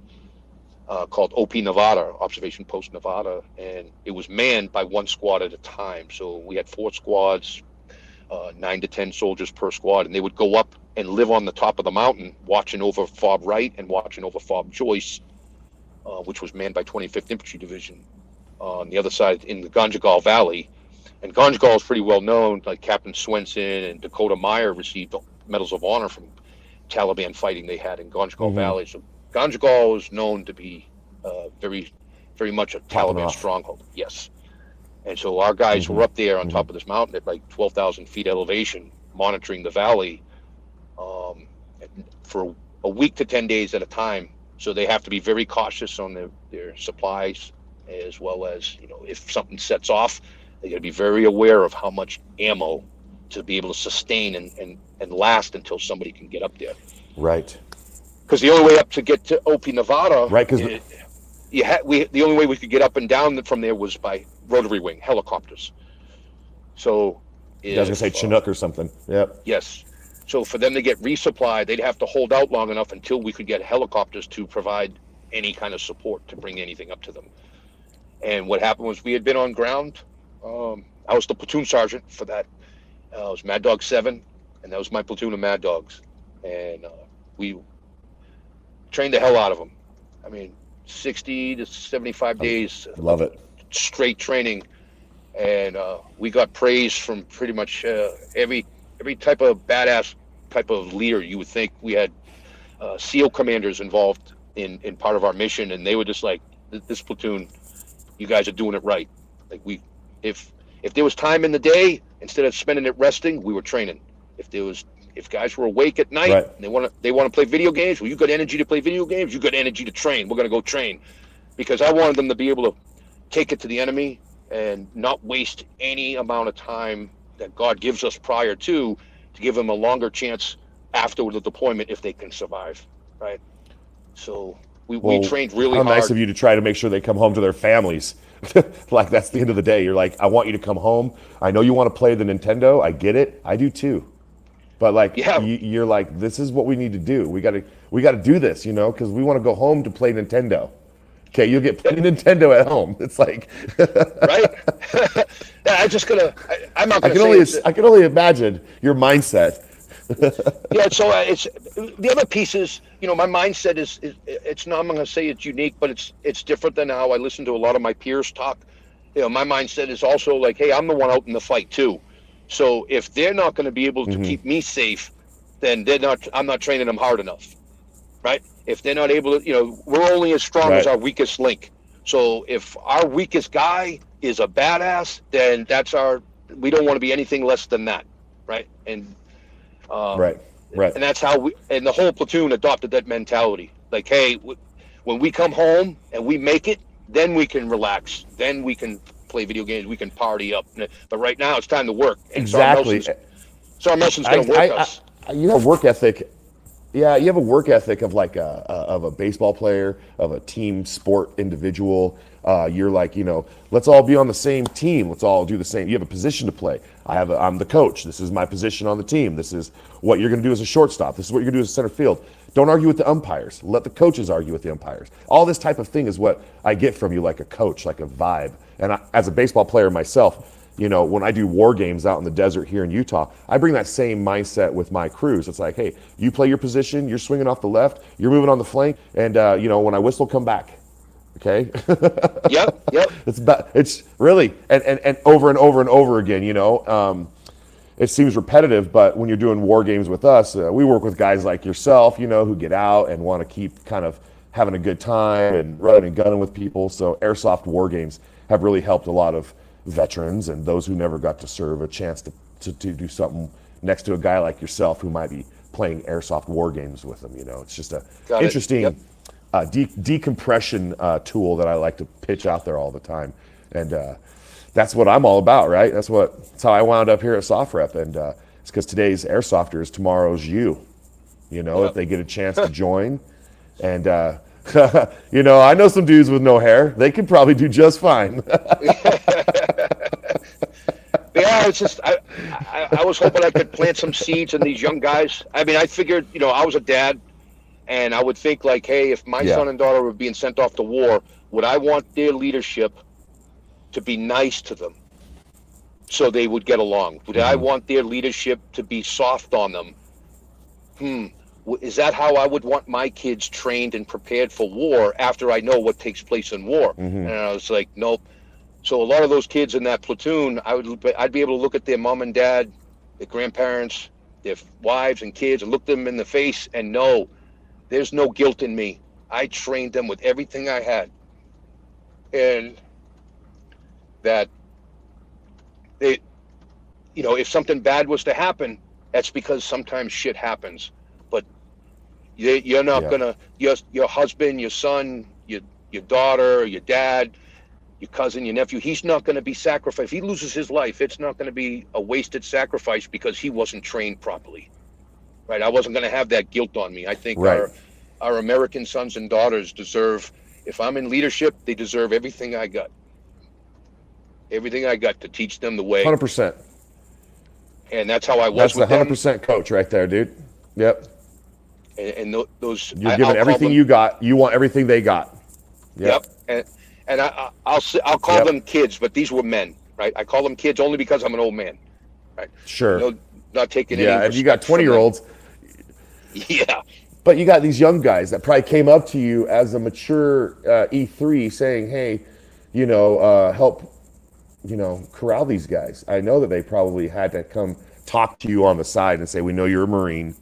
called OP Nevada, Observation Post Nevada. And it was manned by one squad at a time. So we had 4 squads, 9 to 10 soldiers per squad, and they would go up and live on the top of the mountain, watching over Fob Wright and watching over Fob Joyce, which was manned by 25th Infantry Division. on the other side in the Ganjagal Valley. And Ganjagal is pretty well known, like Captain Swenson and Dakota Meyer received Medals of Honor from Taliban fighting they had in Ganjagal Valley. So Ganjagal is known to be very, very much a Taliban stronghold. Yes. And so our guys were up there on top of this mountain at like 12,000 feet elevation, monitoring the valley for a week to 10 days at a time. So they have to be very cautious on their supplies, as well as, if something sets off, they got to be very aware of how much ammo to be able to sustain and last until somebody can get up there. Right. Because the only way up to get to Opie, Nevada, right? Because the only way we could get up and down from there was by rotary wing helicopters. So I was gonna say Chinook or something. Yep. Yes. So for them to get resupplied, they'd have to hold out long enough until we could get helicopters to provide any kind of support to bring anything up to them. And what happened was we had been on ground. I was the platoon sergeant for that. I was Mad Dog 7, and that was my platoon of Mad Dogs. And we trained the hell out of them. I mean, 60 to 75 days. Love it. Straight training. And we got praise from pretty much every type of badass type of leader you would think. We had SEAL commanders involved in part of our mission, and they were just like, this platoon, you guys are doing it right. Like if there was time in the day, instead of spending it resting, we were training. If guys were awake at night, right, and they want to play video games, well, you got energy to play video games, you got energy to train. We're gonna go train, because I wanted them to be able to take it to the enemy and not waste any amount of time that God gives us prior to give them a longer chance after the deployment if they can survive, right? So we trained really hard. How nice of you to try to make sure they come home to their families. Like, that's the end of the day. You're like, I want you to come home. I know you want to play the Nintendo. I get it. I do too. But like, you're like, this is what we need to do. We got to do this, because we want to go home to play Nintendo. Okay, you'll get plenty Nintendo at home. It's like, right? I'm not gonna I can only imagine your mindset. Yeah, so it's the other piece is, my mindset is it's not, I'm not gonna say it's unique, but it's different than how I listen to a lot of my peers talk. My mindset is also like, hey, I'm the one out in the fight too. So if they're not going to be able to keep me safe, then I'm not training them hard enough, right? If they're not able to, we're only as strong as our weakest link. So if our weakest guy is a badass, then we don't want to be anything less than that, right? And right. And that's how and the whole platoon adopted that mentality. Like, hey, when we come home and we make it, then we can relax. Then we can play video games. We can party up. But right now, it's time to work. And exactly. So our Melson's going to work us. You have work ethic. Yeah, you have a work ethic of like of a baseball player, of a team sport individual. You're like, let's all be on the same team. Let's all do the same. You have a position to play. I'm the coach. This is my position on the team. This is what you're going to do as a shortstop. This is what you're going to do as a center field. Don't argue with the umpires. Let the coaches argue with the umpires. All this type of thing is what I get from you, like a coach, like a vibe. And as a baseball player myself, when I do war games out in the desert here in Utah, I bring that same mindset with my crews. It's like, hey, you play your position, you're swinging off the left, you're moving on the flank, and when I whistle, come back. Okay? Yep. It's really, and over and over and over again, it seems repetitive, but when you're doing war games with us, we work with guys like yourself, who get out and want to keep kind of having a good time and running and gunning with people. So airsoft war games have really helped a lot of veterans and those who never got to serve a chance to do something next to a guy like yourself who might be playing airsoft war games with them. It's just a interesting decompression tool that I like to pitch out there all the time. And that's what I'm all about, right? That's how I wound up here at SOFREP. And it's because today's airsofters is tomorrow's you. If they get a chance to join. And I know some dudes with no hair. They could probably do just fine. Yeah, it's just I was hoping I could plant some seeds in these young guys. I mean, I figured, I was a dad, and I would think like, hey, if my son and daughter were being sent off to war, would I want their leadership to be nice to them so they would get along? Would I want their leadership to be soft on them? Is that how I would want my kids trained and prepared for war after I know what takes place in war? And I was like, nope, So a lot of those kids in that platoon, I'd be able to look at their mom and dad, their grandparents, their wives and kids, and look them in the face and know there's no guilt in me. I trained them with everything I had, and that they, if something bad was to happen, that's because sometimes shit happens. But you're not gonna your husband, your son, your daughter, your dad, your cousin, your nephew, he's not going to be sacrificed. If he loses his life, it's not going to be a wasted sacrifice because he wasn't trained properly. Right? I wasn't going to have that guilt on me. I think our American sons and daughters deserve, if I'm in leadership, they deserve everything I got. Everything I got to teach them the way. 100%. And that's how I was with them. That's the 100% coach right there, dude. Yep. And those, you're giving everything you got. You want everything they got. Yep. And I'll call them kids, but these were men, right? I call them kids only because I'm an old man, right? Sure. Not taking any. Yeah, and you got 20-year-olds. Yeah. But you got these young guys that probably came up to you as a mature E3 saying, hey, help, corral these guys. I know that they probably had to come talk to you on the side and say, we know you're a Marine.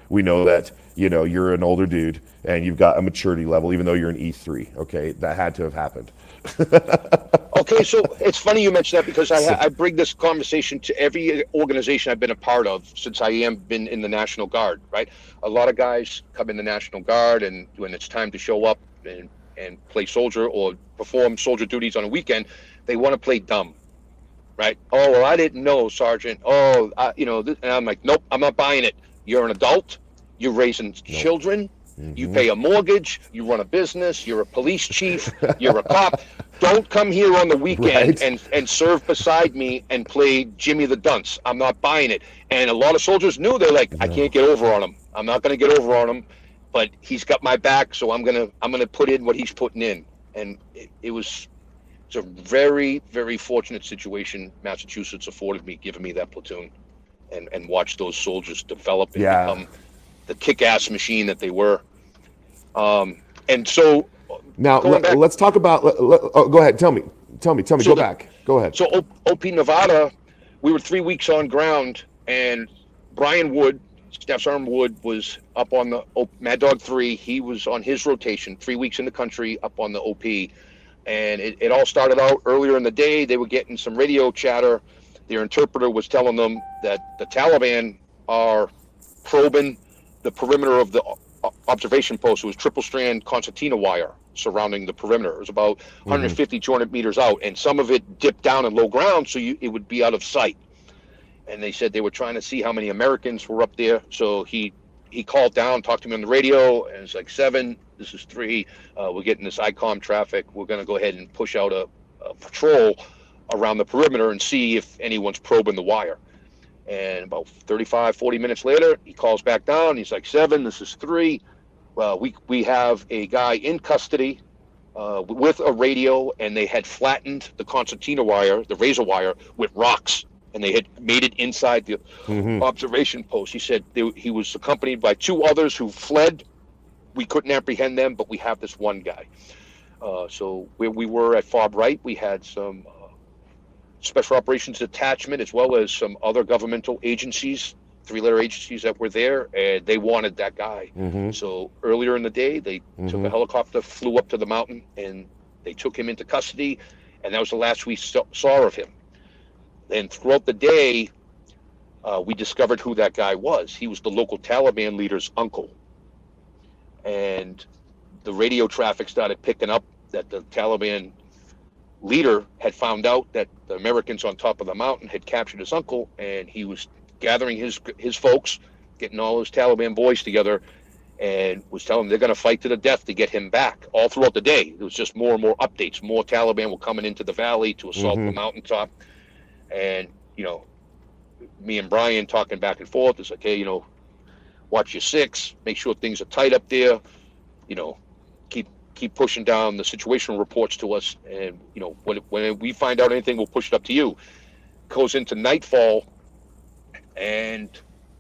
We know that, you're an older dude and you've got a maturity level, even though you're an E3. Okay, that had to have happened. Okay, so it's funny you mentioned that because I bring this conversation to every organization I've been a part of since I been in the National Guard, right? A lot of guys come in the National Guard, and when it's time to show up and play soldier or perform soldier duties on a weekend, they want to play dumb, right? Oh, well, I didn't know, Sergeant. Oh, and I'm like, nope, I'm not buying it. You're an adult. You're raising children. Mm-hmm. You pay a mortgage. You run a business. You're a police chief. You're a cop. Don't come here on the weekend and serve beside me and play Jimmy the Dunce. I'm not buying it. And a lot of soldiers knew. They're like, I can't get over on him. I'm not going to get over on him, but he's got my back, so I'm gonna put in what he's putting in. And it's a very, very fortunate situation Massachusetts afforded me, giving me that platoon, and watch those soldiers develop and become the kick-ass machine that they were. And so now let's talk about. Go ahead. Tell me. So go back. Go ahead. So OP Nevada, we were 3 weeks on ground, and Brian Wood, Staff Sergeant Wood, was up on the Mad Dog 3. He was on his rotation, 3 weeks in the country, up on the OP. And it all started out earlier in the day. They were getting some radio chatter. Their interpreter was telling them that the Taliban are probing the perimeter of the observation post. It was triple strand concertina wire surrounding the perimeter. It was about 150, 200 meters out, and some of it dipped down in low ground, so it would be out of sight. And they said they were trying to see how many Americans were up there. So he called down, talked to me on the radio, and it's like 7, this is 3. We're getting this ICOM traffic. We're going to go ahead and push out a patrol around the perimeter and see if anyone's probing the wire. And about 35, 40 minutes later, he calls back down. He's like, 7, this is 3. Well, we have a guy in custody with a radio, and they had flattened the concertina wire, the razor wire, with rocks, and they had made it inside the observation post. He said he was accompanied by 2 others who fled. We couldn't apprehend them, but we have this one guy. So where we were at Fob Wright, we had some Special Operations Detachment, as well as some other governmental agencies, 3-letter agencies that were there, and they wanted that guy. So earlier in the day, they took a helicopter, flew up to the mountain, and they took him into custody, and that was the last we saw of him. And throughout the day, we discovered who that guy was. He was the local Taliban leader's uncle. And the radio traffic started picking up that the Taliban leader had found out that the Americans on top of the mountain had captured his uncle, and he was gathering his folks, getting all his Taliban boys together, and was telling them they're going to fight to the death to get him back. All throughout the day, there was just more and more updates. More Taliban were coming into the valley to assault the mountaintop. And, me and Brian talking back and forth. It's like, hey, watch your 6, make sure things are tight up there, keep pushing down the situational reports to us, and when we find out anything, we'll push it up to you. Goes into nightfall, and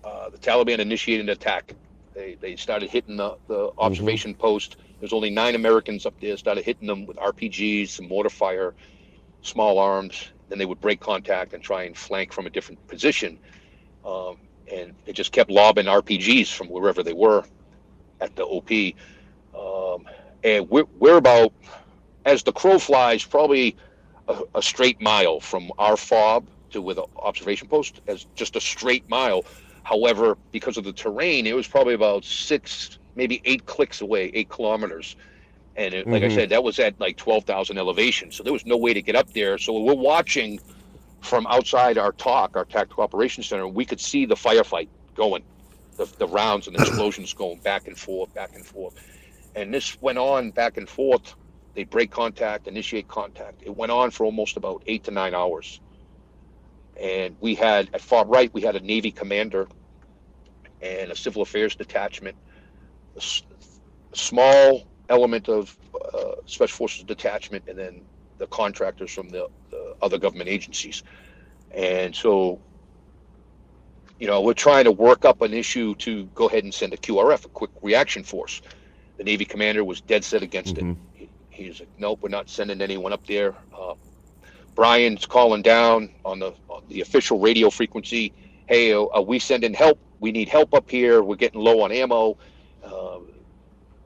the Taliban initiated an attack. They started hitting the observation post. There's only 9 Americans up there. Started hitting them with RPGs, some mortar fire. small arms. Then they would break contact and try and flank from a different position. And they just kept lobbing RPGs from wherever they were at the OP. And we're about, as the crow flies, probably a straight mile from our fob to where the observation post, as just a straight mile. However, because of the terrain, it was probably about 6, maybe 8 clicks away, 8 kilometers. And like I said, that was at like 12,000 elevation. So there was no way to get up there. So we're watching from outside our Tactical Operations Center, and we could see the firefight going, the rounds and the explosions going back and forth, back and forth. And this went on back and forth. They break contact, initiate contact. It went on for almost about 8 to 9 hours. And we had, at far right, we had a Navy commander and a civil affairs detachment, a small element of special forces detachment, and then the contractors from the other government agencies. And so, we're trying to work up an issue to go ahead and send a QRF, a quick reaction force. The Navy commander was dead set against it. He's like, nope, we're not sending anyone up there. Brian's calling down on the official radio frequency. Hey, are we sending help? We need help up here. We're getting low on ammo.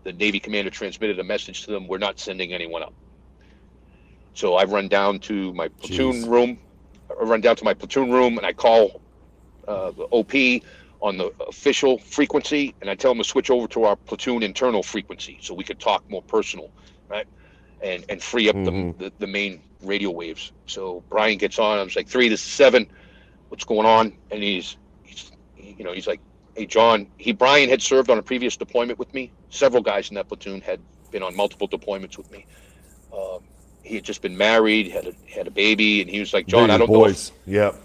The Navy commander transmitted a message to them. We're not sending anyone up. So I run down to my platoon room. And I call the OP on the official frequency, and I tell them to switch over to our platoon internal frequency so we could talk more personal, right? And free up the main radio waves. So Brian gets on. I was like, 3, this is 7. What's going on? And he's like, hey, John. Brian had served on a previous deployment with me. Several guys in that platoon had been on multiple deployments with me. He had just been married, had a baby, and he was like, John, I don't know. Yep.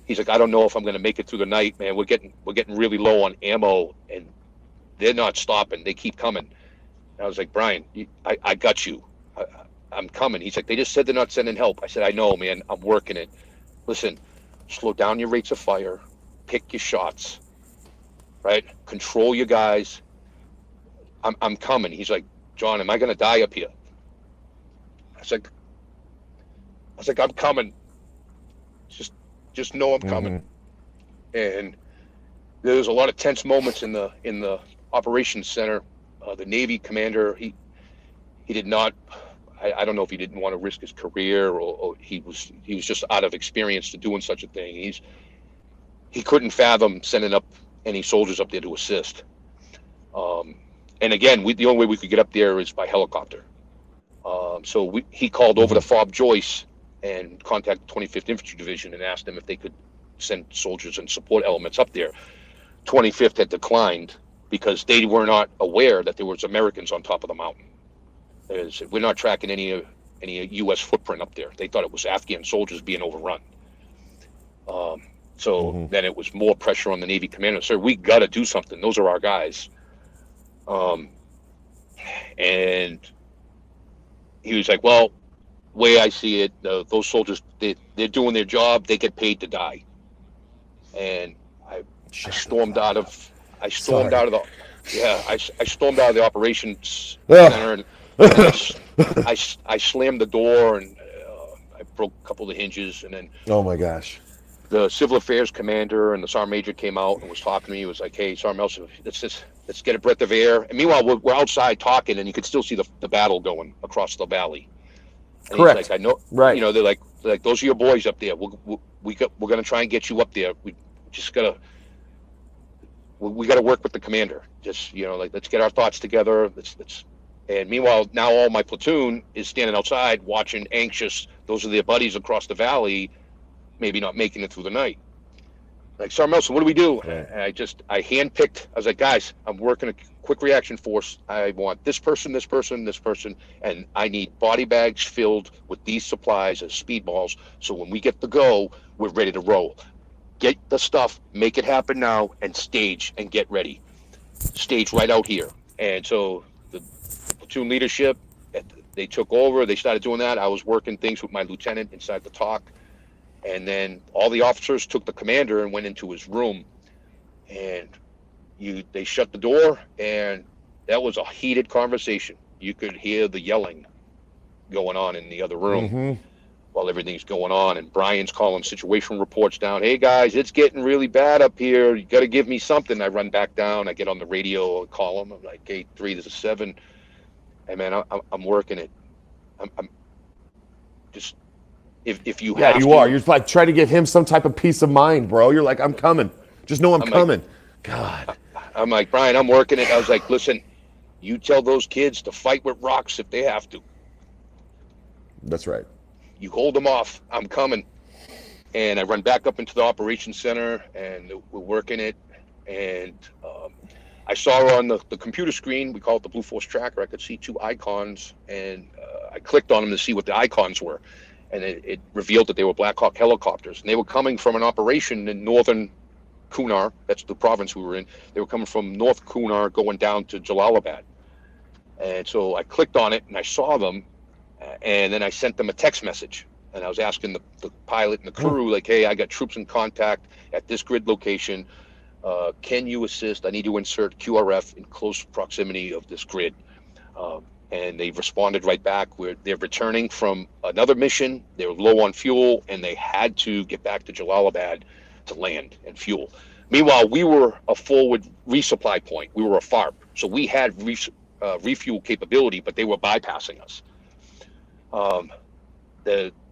He's like, I don't know if I'm going to make it through the night, man. We're getting really low on ammo, and they're not stopping. They keep coming. And I was like, Brian, I got you. I'm coming. He's like, they just said they're not sending help. I said, I know, man. I'm working it. Listen, slow down your rates of fire. Pick your shots, right? Control your guys. I'm coming. He's like, John, am I going to die up here? I was like, I'm coming. Just know I'm coming. And there was a lot of tense moments in the operations center. The Navy commander, he did not. I don't know if he didn't want to risk his career or he was just out of experience to doing such a thing. He couldn't fathom sending up any soldiers up there to assist. And again, the only way we could get up there is by helicopter. So he called over to Fob Joyce and contacted 25th Infantry Division and asked them if they could send soldiers and support elements up there. 25th had declined because they were not aware that there was Americans on top of the mountain. They said, we're not tracking any U.S. footprint up there. They thought it was Afghan soldiers being overrun. Then it was more pressure on the Navy commander. Sir, we got to do something. Those are our guys. And he was like, well, way I see it, those soldiers, they're doing their job. They get paid to die. And I stormed out of the operations center, and I slammed the door, and I broke a couple of the hinges, and then oh my gosh, the civil affairs commander and the sergeant major came out and was talking to me. He was like, hey, Sergeant Melson, let's get a breath of air. And meanwhile, we're outside talking, and you could still see the battle going across the valley. And correct. He's like, I know, right? They're like those are your boys up there. We're gonna try and get you up there. We gotta work with the commander. Just let's get our thoughts together. Let's. And meanwhile, now all my platoon is standing outside watching, anxious. Those are their buddies across the valley, maybe not making it through the night. Like, Sergeant Melson, what do we do? Right. And I handpicked. I was like, guys, I'm working a quick reaction force. I want this person, and I need body bags filled with these supplies as speedballs. So when we get the go, we're ready to roll. Get the stuff, make it happen now, and stage and get ready. Stage right out here. And so the platoon leadership, they took over. They started doing that. I was working things with my lieutenant inside the TOC. And then all the officers took the commander and went into his room. And they shut the door, and that was a heated conversation. You could hear the yelling going on in the other room. while everything's going on. And Brian's calling situation reports down. Hey guys, it's getting really bad up here. You got to give me something. I run back down. I get on the radio and call him. I'm like, gate 3, this is 7. Hey man, I'm working it. I'm just, if you have you are. You're like trying to give him some type of peace of mind, bro. You're like, I'm coming. Just know I'm coming. God. I'm like, Brian, I'm working it. I was like, listen, you tell those kids to fight with rocks if they have to. That's right. You hold them off. I'm coming. And I run back up into the operations center, and we're working it. And I saw her on the computer screen. We call it the Blue Force Tracker. I could see 2 icons, and I clicked on them to see what the icons were. And it revealed that they were Black Hawk helicopters. And they were coming from an operation in northern Kunar. That's the province we were in. They were coming from North Kunar going down to Jalalabad. And so I clicked on it, and I saw them. And then I sent them a text message. And I was asking the pilot and the crew, like, hey, I got troops in contact at this grid location. Can you assist? I need to insert QRF in close proximity of this grid. And they responded right back where they're returning from another mission. They were low on fuel, and they had to get back to Jalalabad to land and fuel. Meanwhile, we were a forward resupply point. We were a FARP. So we had refuel capability, but they were bypassing us.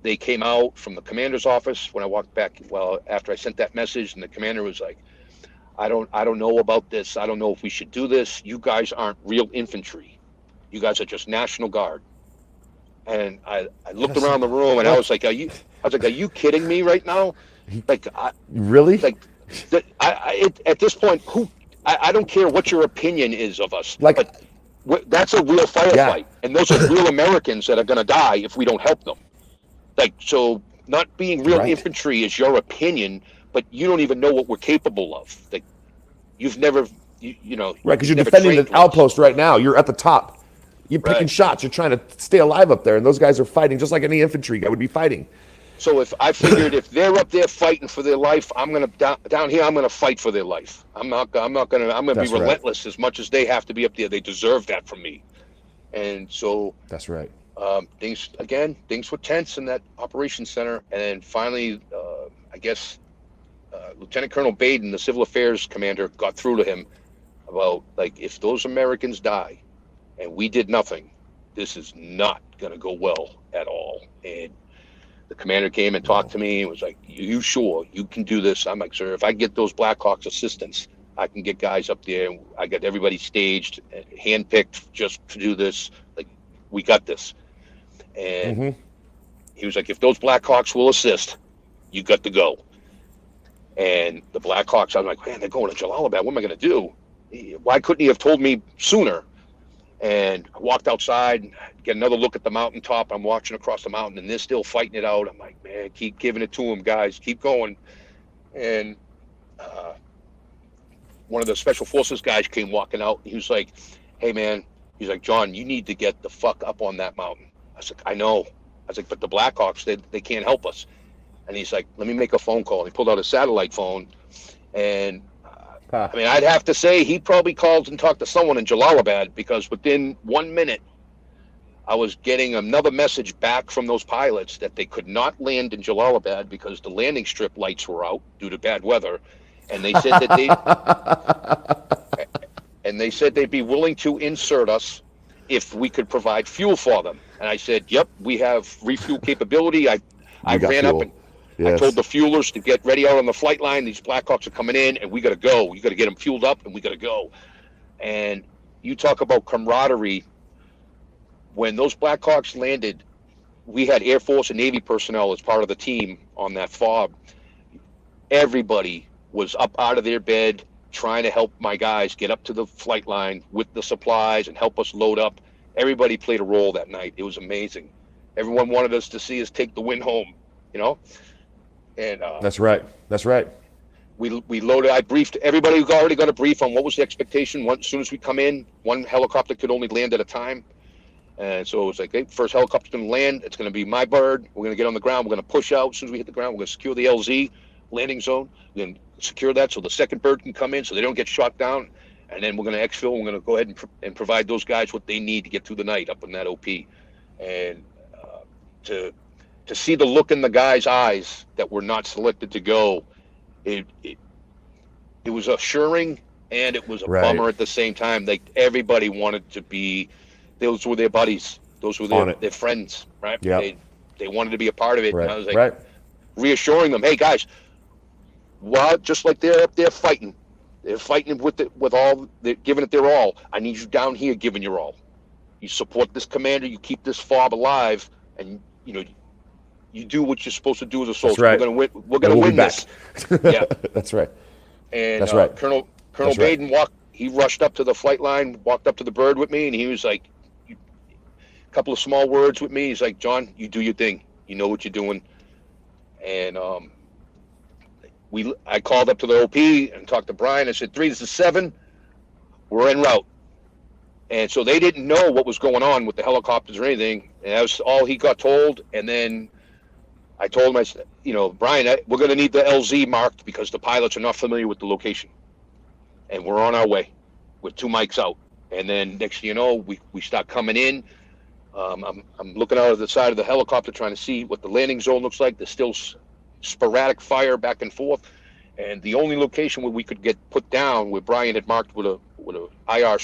They came out from the commander's office when I walked back, well, after I sent that message, and the commander was like, I don't know about this. I don't know if we should do this. You guys aren't real infantry. You guys are just National Guard. And I looked around the room, and I was like, are you kidding me right now? Like, really? Like, at this point, I don't care what your opinion is of us. Like, but that's a real firefight, and those are real Americans that are going to die if we don't help them. Like, so not being real infantry is your opinion, but you don't even know what we're capable of. Like, you've never, you know. Right, because you're defending the outpost right now. You're at the top. You're picking shots. You're trying to stay alive up there, and those guys are fighting just like any infantry guy would be fighting. So if I figured if they're up there fighting for their life, I'm gonna down here. I'm gonna fight for their life. I'm gonna be relentless as much as they have to be up there. They deserve that from me. And so that's right. Things were tense in that operations center, and then finally, I guess Lieutenant Colonel Baden, the civil affairs commander, got through to him about, like, if those Americans die and we did nothing, this is not gonna go well at all. And the commander came and talked to me and was like, you sure you can do this? I'm like, sir, if I get those Blackhawks assistance, I can get guys up there. I got everybody staged, handpicked just to do this. Like, we got this. And he was like, if those Blackhawks will assist, you got to go. And the Blackhawks, I'm like, man, they're going to Jalalabad. What am I going to do? Why couldn't he have told me sooner? And I walked outside, get another look at the mountaintop. I'm watching across the mountain, and they're still fighting it out. I'm like, man, keep giving it to them, guys. Keep going. And one of the special forces guys came walking out. He was like, hey, man. He's like, John, you need to get the fuck up on that mountain. I was like, I know. I was like, but the Blackhawks, they can't help us. And he's like, let me make a phone call. And he pulled out a satellite phone. And I mean, I'd have to say he probably called and talked to someone in Jalalabad, because within 1 minute, I was getting another message back from those pilots that they could not land in Jalalabad because the landing strip lights were out due to bad weather. And they said that they'd be willing to insert us if we could provide fuel for them. And I said, yep, we have refuel capability. I ran up and I told the fuelers to get ready out on the flight line. These Blackhawks are coming in, and we got to go. We got to get them fueled up, and we got to go. And you talk about camaraderie. When those Blackhawks landed, we had Air Force and Navy personnel as part of the team on that FOB. Everybody was up out of their bed trying to help my guys get up to the flight line with the supplies and help us load up. Everybody played a role that night. It was amazing. Everyone wanted us to see us take the win home, you know? And That's right. We loaded. I briefed everybody who already got a brief on what was the expectation. As soon as we come in, one helicopter could only land at a time. And so it was like, hey, first helicopter's going to land. It's going to be my bird. We're going to get on the ground. We're going to push out. As soon as we hit the ground, we're going to secure the LZ landing zone. We're going to secure that so the second bird can come in so they don't get shot down. And then we're going to exfil. We're going to go ahead and provide those guys what they need to get through the night up in that OP. And to see the look in the guys' eyes that were not selected to go, it was assuring and it was a bummer at the same time. Like everybody wanted to be, those were their buddies, those were their friends, right? Yep. They wanted to be a part of it. Right. And I was like reassuring them, hey guys, well, just like they're up there fighting, they're fighting with all, they're giving it their all. I need you down here giving your all. You support this commander, you keep this fob alive, and you know, you do what you're supposed to do as a soldier. Right. We're gonna win. We're gonna win this. Yeah, that's right. And that's right. Colonel Baden he rushed up to the flight line, walked up to the bird with me, and he was like, a couple of small words with me. He's like, John, you do your thing. You know what you're doing. And I called up to the OP and talked to Brian. I said, 3, this is 7. We're en route. And so they didn't know what was going on with the helicopters or anything. And that was all he got told. And then I told him, I said, you know, Brian, we're going to need the LZ marked because the pilots are not familiar with the location. And we're on our way with 2 mics out. And then next thing you know, we start coming in. I'm looking out of the side of the helicopter trying to see what the landing zone looks like. There's still sporadic fire back and forth. And the only location where we could get put down, where Brian had marked with a IR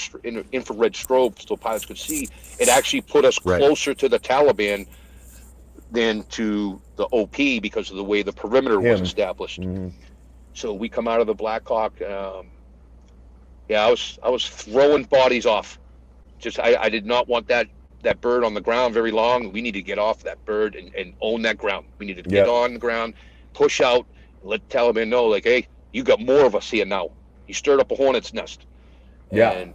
infrared strobe so pilots could see, it actually put us closer to the Taliban than to the OP because of the way the perimeter was established. Mm-hmm. So we come out of the Black Hawk. I was throwing bodies off. Just I did not want that bird on the ground very long. We need to get off that bird and own that ground. We need to get on the ground, push out, and let the Taliban know, like, hey, you got more of us here now. You stirred up a hornet's nest. Yeah. And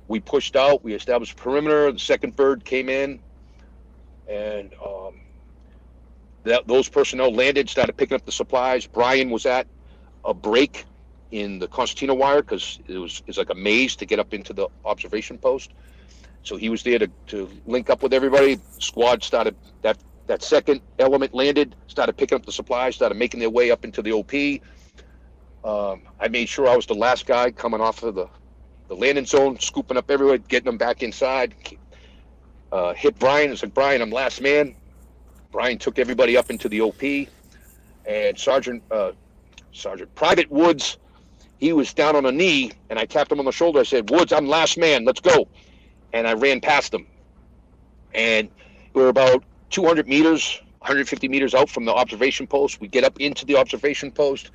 we pushed out. We established a perimeter. The second bird came in, and those personnel landed, started picking up the supplies. Brian was at a break in the concertina wire because it's like a maze to get up into the observation post. So he was there to link up with everybody. Squad started, that second element landed, started picking up the supplies, started making their way up into the OP. I made sure I was the last guy coming off of the landing zone, scooping up everyone, getting them back inside. Hit Brian. It's like, Brian, I'm last man. Brian took everybody up into the OP. And Private Woods, he was down on a knee, and I tapped him on the shoulder. I said, Woods, I'm last man. Let's go. And I ran past him. And we were about 200 meters, 150 meters out from the observation post. We get up into the observation post.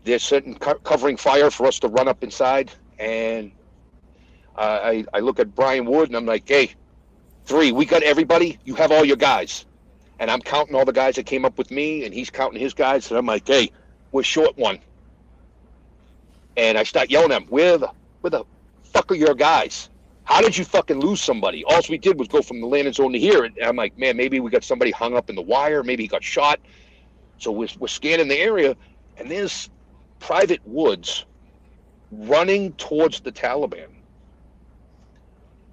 They're setting covering fire for us to run up inside. And I look at Brian Wood, and I'm like, hey, 3, we got everybody. You have all your guys. And I'm counting all the guys that came up with me, and he's counting his guys. And I'm like, hey, we're short 1. And I start yelling at him, where the fuck are your guys? How did you fucking lose somebody? All we did was go from the landing zone to here. And I'm like, man, maybe we got somebody hung up in the wire. Maybe he got shot. So we're scanning the area, and there's Private Woods running towards the Taliban.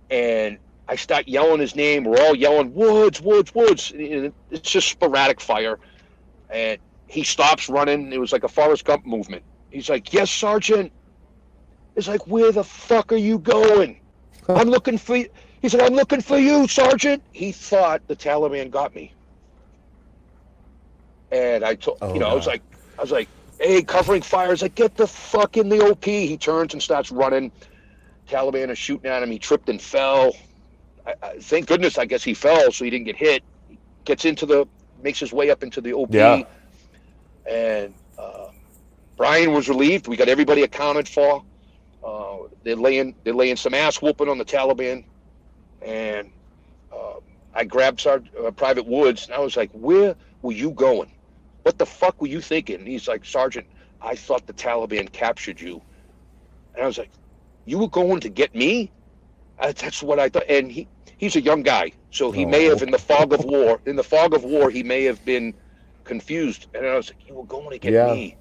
And I start yelling his name. We're all yelling, Woods, Woods, Woods. And it's just sporadic fire. And he stops running. It was like a Forrest Gump movement. He's like, yes, Sergeant. It's like, where the fuck are you going? I'm looking for you. He said, I'm looking for you, Sergeant. He thought the Taliban got me. And I told, I was like, hey, covering fire. He's like, get the fuck in the OP. He turns and starts running. Taliban is shooting at him. He tripped and fell. Thank goodness, I guess he fell so he didn't get hit. Gets makes his way up into the OP. Yeah. And Brian was relieved. We got everybody accounted for. They're laying some ass whooping on the Taliban, and I grabbed Private Woods, and I was like, "Where were you going? What the fuck were you thinking?" And he's like, "Sergeant, I thought the Taliban captured you," and I was like, "You were going to get me?" That's what I thought. And he's a young guy, so he may have in the fog of war, he may have been confused. And I was like, "You were going to get me?"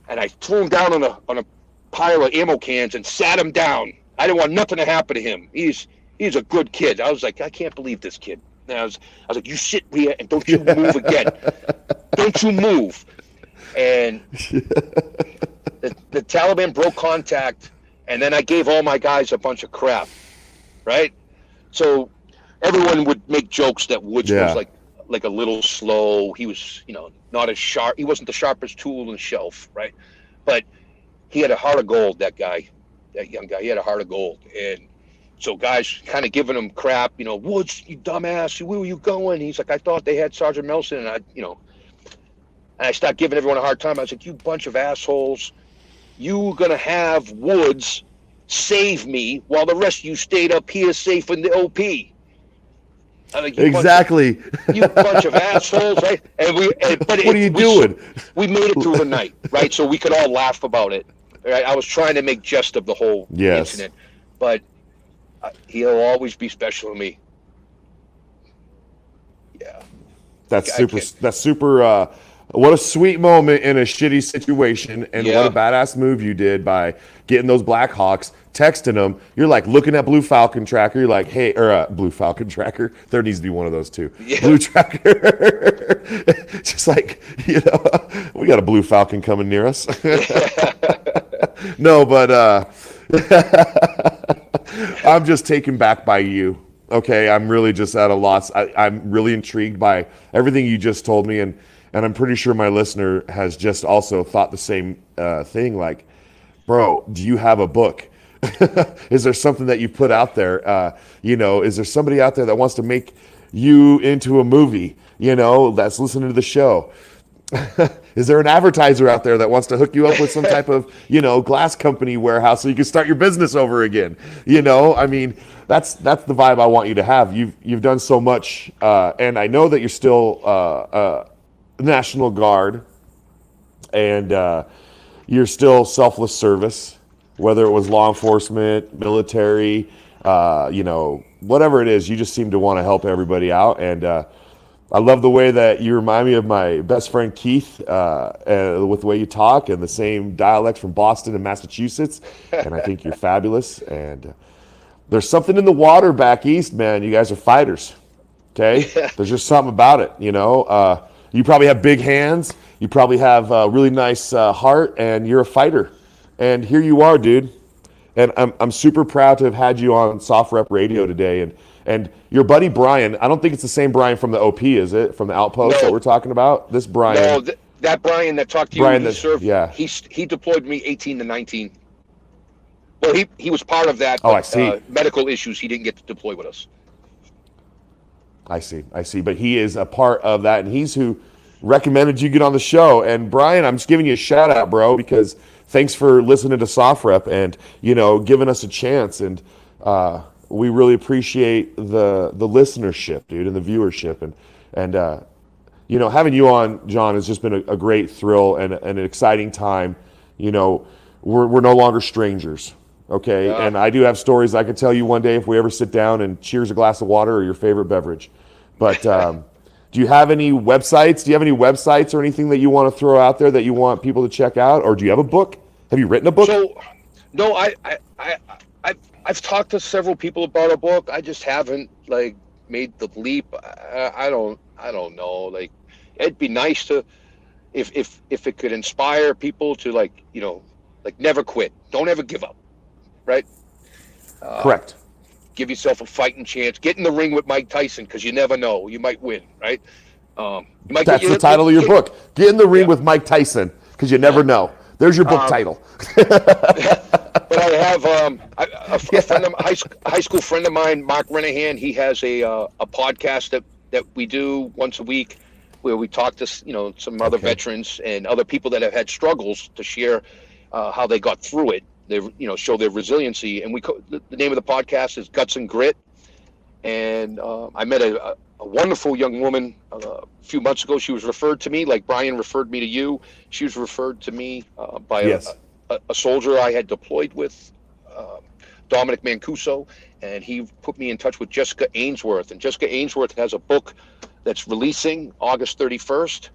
And I threw him down on a pile of ammo cans and sat him down. I didn't want nothing to happen to him. He's a good kid. I was like, I can't believe this kid. And I was like, you sit here and don't you move again. Don't you move. And the Taliban broke contact, and then I gave all my guys a bunch of crap, right? So everyone would make jokes that Woods was like like a little slow. He was, not as sharp. He wasn't the sharpest tool on the shelf, right? But he had a heart of gold. That guy, that young guy, he had a heart of gold. And so guys kind of giving him crap, Woods, you dumbass, where were you going? He's like, I thought they had Sergeant Melson, and and I started giving everyone a hard time. I was like, you bunch of assholes, you gonna have Woods save me while the rest of you stayed up here safe in the OP. I'm like, Exactly. You bunch of assholes, right? And what are you doing? We made it through the night, right? So we could all laugh about it. Right? I was trying to make jest of the whole incident, but he'll always be special to me. Yeah. That's super. What a sweet moment in a shitty situation, and what a badass move you did by getting those Black Hawks, texting them. You're like looking at Blue Falcon Tracker. You're like, hey, or Blue Falcon Tracker. There needs to be one of those too. Yeah. Blue Tracker. Just like, we got a Blue Falcon coming near us. No, but I'm just taken back by you. Okay, I'm really just at a loss. I'm really intrigued by everything you just told me, and I'm pretty sure my listener has just also thought the same thing. Like, bro, do you have a book? Is there something that you put out there? Is there somebody out there that wants to make you into a movie? That's listening to the show. Is there an advertiser out there that wants to hook you up with some type of, glass company warehouse so you can start your business over again? I mean, that's the vibe I want you to have. You've done so much, and I know that you're still National Guard, and you're still selfless service, whether it was law enforcement, military, whatever it is. You just seem to want to help everybody out, and I love the way that you remind me of my best friend Keith, with the way you talk and the same dialect from Boston and Massachusetts. And I think you're fabulous. And there's something in the water back east, man. You guys are fighters. Okay, there's just something about it. You probably have big hands. You probably have a really nice heart, and you're a fighter. And here you are, dude. And I'm super proud to have had you on SOFREP Radio today. And your buddy Brian, I don't think it's the same Brian from the OP, is it? From the outpost that we're talking about? This Brian. No, that Brian that talked to you, Brian he served. Yeah. He deployed me 18 to 19. Well, he was part of that. But, I see. Medical issues, he didn't get to deploy with us. I see. But he is a part of that, and he's who recommended you get on the show. And Brian, I'm just giving you a shout out, bro, because thanks for listening to SOFREP and, giving us a chance. And we really appreciate the listenership, dude, and the viewership. And having you on, John, has just been a great thrill and an exciting time. We're no longer strangers, okay? Yeah. And I do have stories I could tell you one day if we ever sit down and cheers a glass of water or your favorite beverage. But do you have any websites? Do you have any websites or anything that you want to throw out there that you want people to check out? Or do you have a book? Have you written a book? So, no, I've talked to several people about a book. I just haven't made the leap. I don't know. It'd be nice to, if it could inspire people to never quit. Don't ever give up. Right? Correct. Give yourself a fighting chance. Get in the ring with Mike Tyson because you never know. You might win. Right? That's the title of your book. Get in the ring with Mike Tyson because you never know. There's your book title. But I have a friend of high school friend of mine, Mark Renahan. He has a podcast that we do once a week, where we talk to some other veterans and other people that have had struggles to share how they got through it. They show their resiliency. And the name of the podcast is Guts and Grit. And I met a wonderful young woman a few months ago. She was referred to me, like Brian referred me to you. She was referred to me by a soldier I had deployed with, Dominic Mancuso, and he put me in touch with Jessica Ainsworth. And Jessica Ainsworth has a book that's releasing August 31st.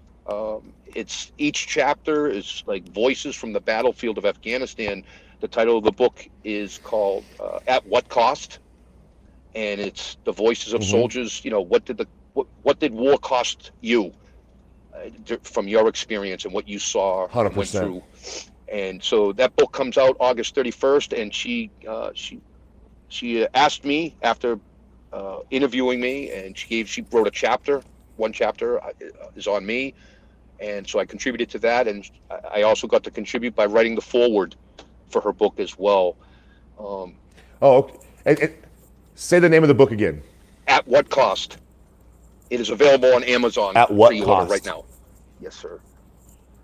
It's each chapter is like voices from the battlefield of Afghanistan. The title of the book is called At What Cost? And it's the voices of soldiers. What did war cost you from your experience and what you saw 100%. And went through? And so that book comes out August 31st, and she asked me after interviewing me, and she wrote a chapter one chapter is on me, and so I contributed to that, and I also got to contribute by writing the foreword for her book as well. Oh, okay. Say the name of the book again. At What Cost? It is available on Amazon. At what pre-order cost? right now. Yes, sir.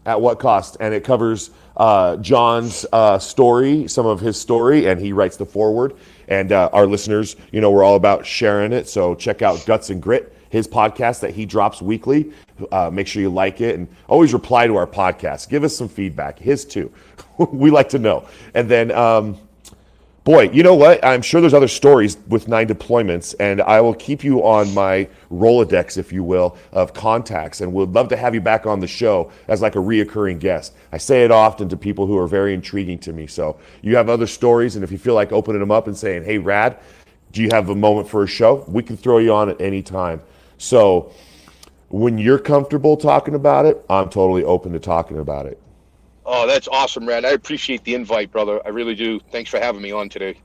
At What Cost? And it covers John's story, some of his story, and he writes the foreword. And our listeners, we're all about sharing it. So check out Guts and Grit, his podcast that he drops weekly. Make sure you like it and always reply to our podcast. Give us some feedback. His too. We like to know. And then, boy, you know what? I'm sure there's other stories with 9 deployments, and I will keep you on my Rolodex, if you will, of contacts, and would love to have you back on the show as like a reoccurring guest. I say it often to people who are very intriguing to me. So you have other stories, and if you feel like opening them up and saying, hey, Rad, do you have a moment for a show? We can throw you on at any time. So when you're comfortable talking about it, I'm totally open to talking about it. Oh, that's awesome, Rad. I appreciate the invite, brother. I really do. Thanks for having me on today.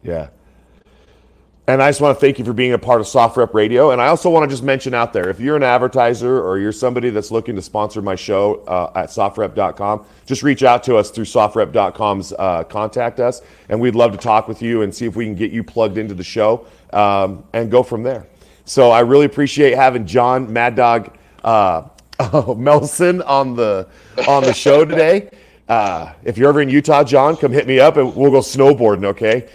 Yeah. And I just want to thank you for being a part of SOFREP Radio. And I also want to just mention out there, if you're an advertiser or you're somebody that's looking to sponsor my show at SOFREP.com, just reach out to us through SOFREP.com's contact us. And we'd love to talk with you and see if we can get you plugged into the show and go from there. So I really appreciate having John Mad Dog Melson on the show today. If you're ever in Utah, John, come hit me up and we'll go snowboarding, okay?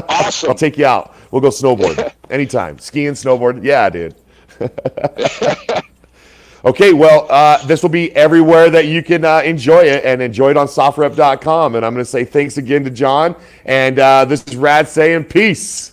Awesome. I'll take you out. We'll go snowboarding anytime. Skiing, snowboarding. Yeah, dude. Okay, well, this will be everywhere that you can enjoy it, and enjoy it on SOFREP.com. And I'm going to say thanks again to John. And this is Rad saying peace.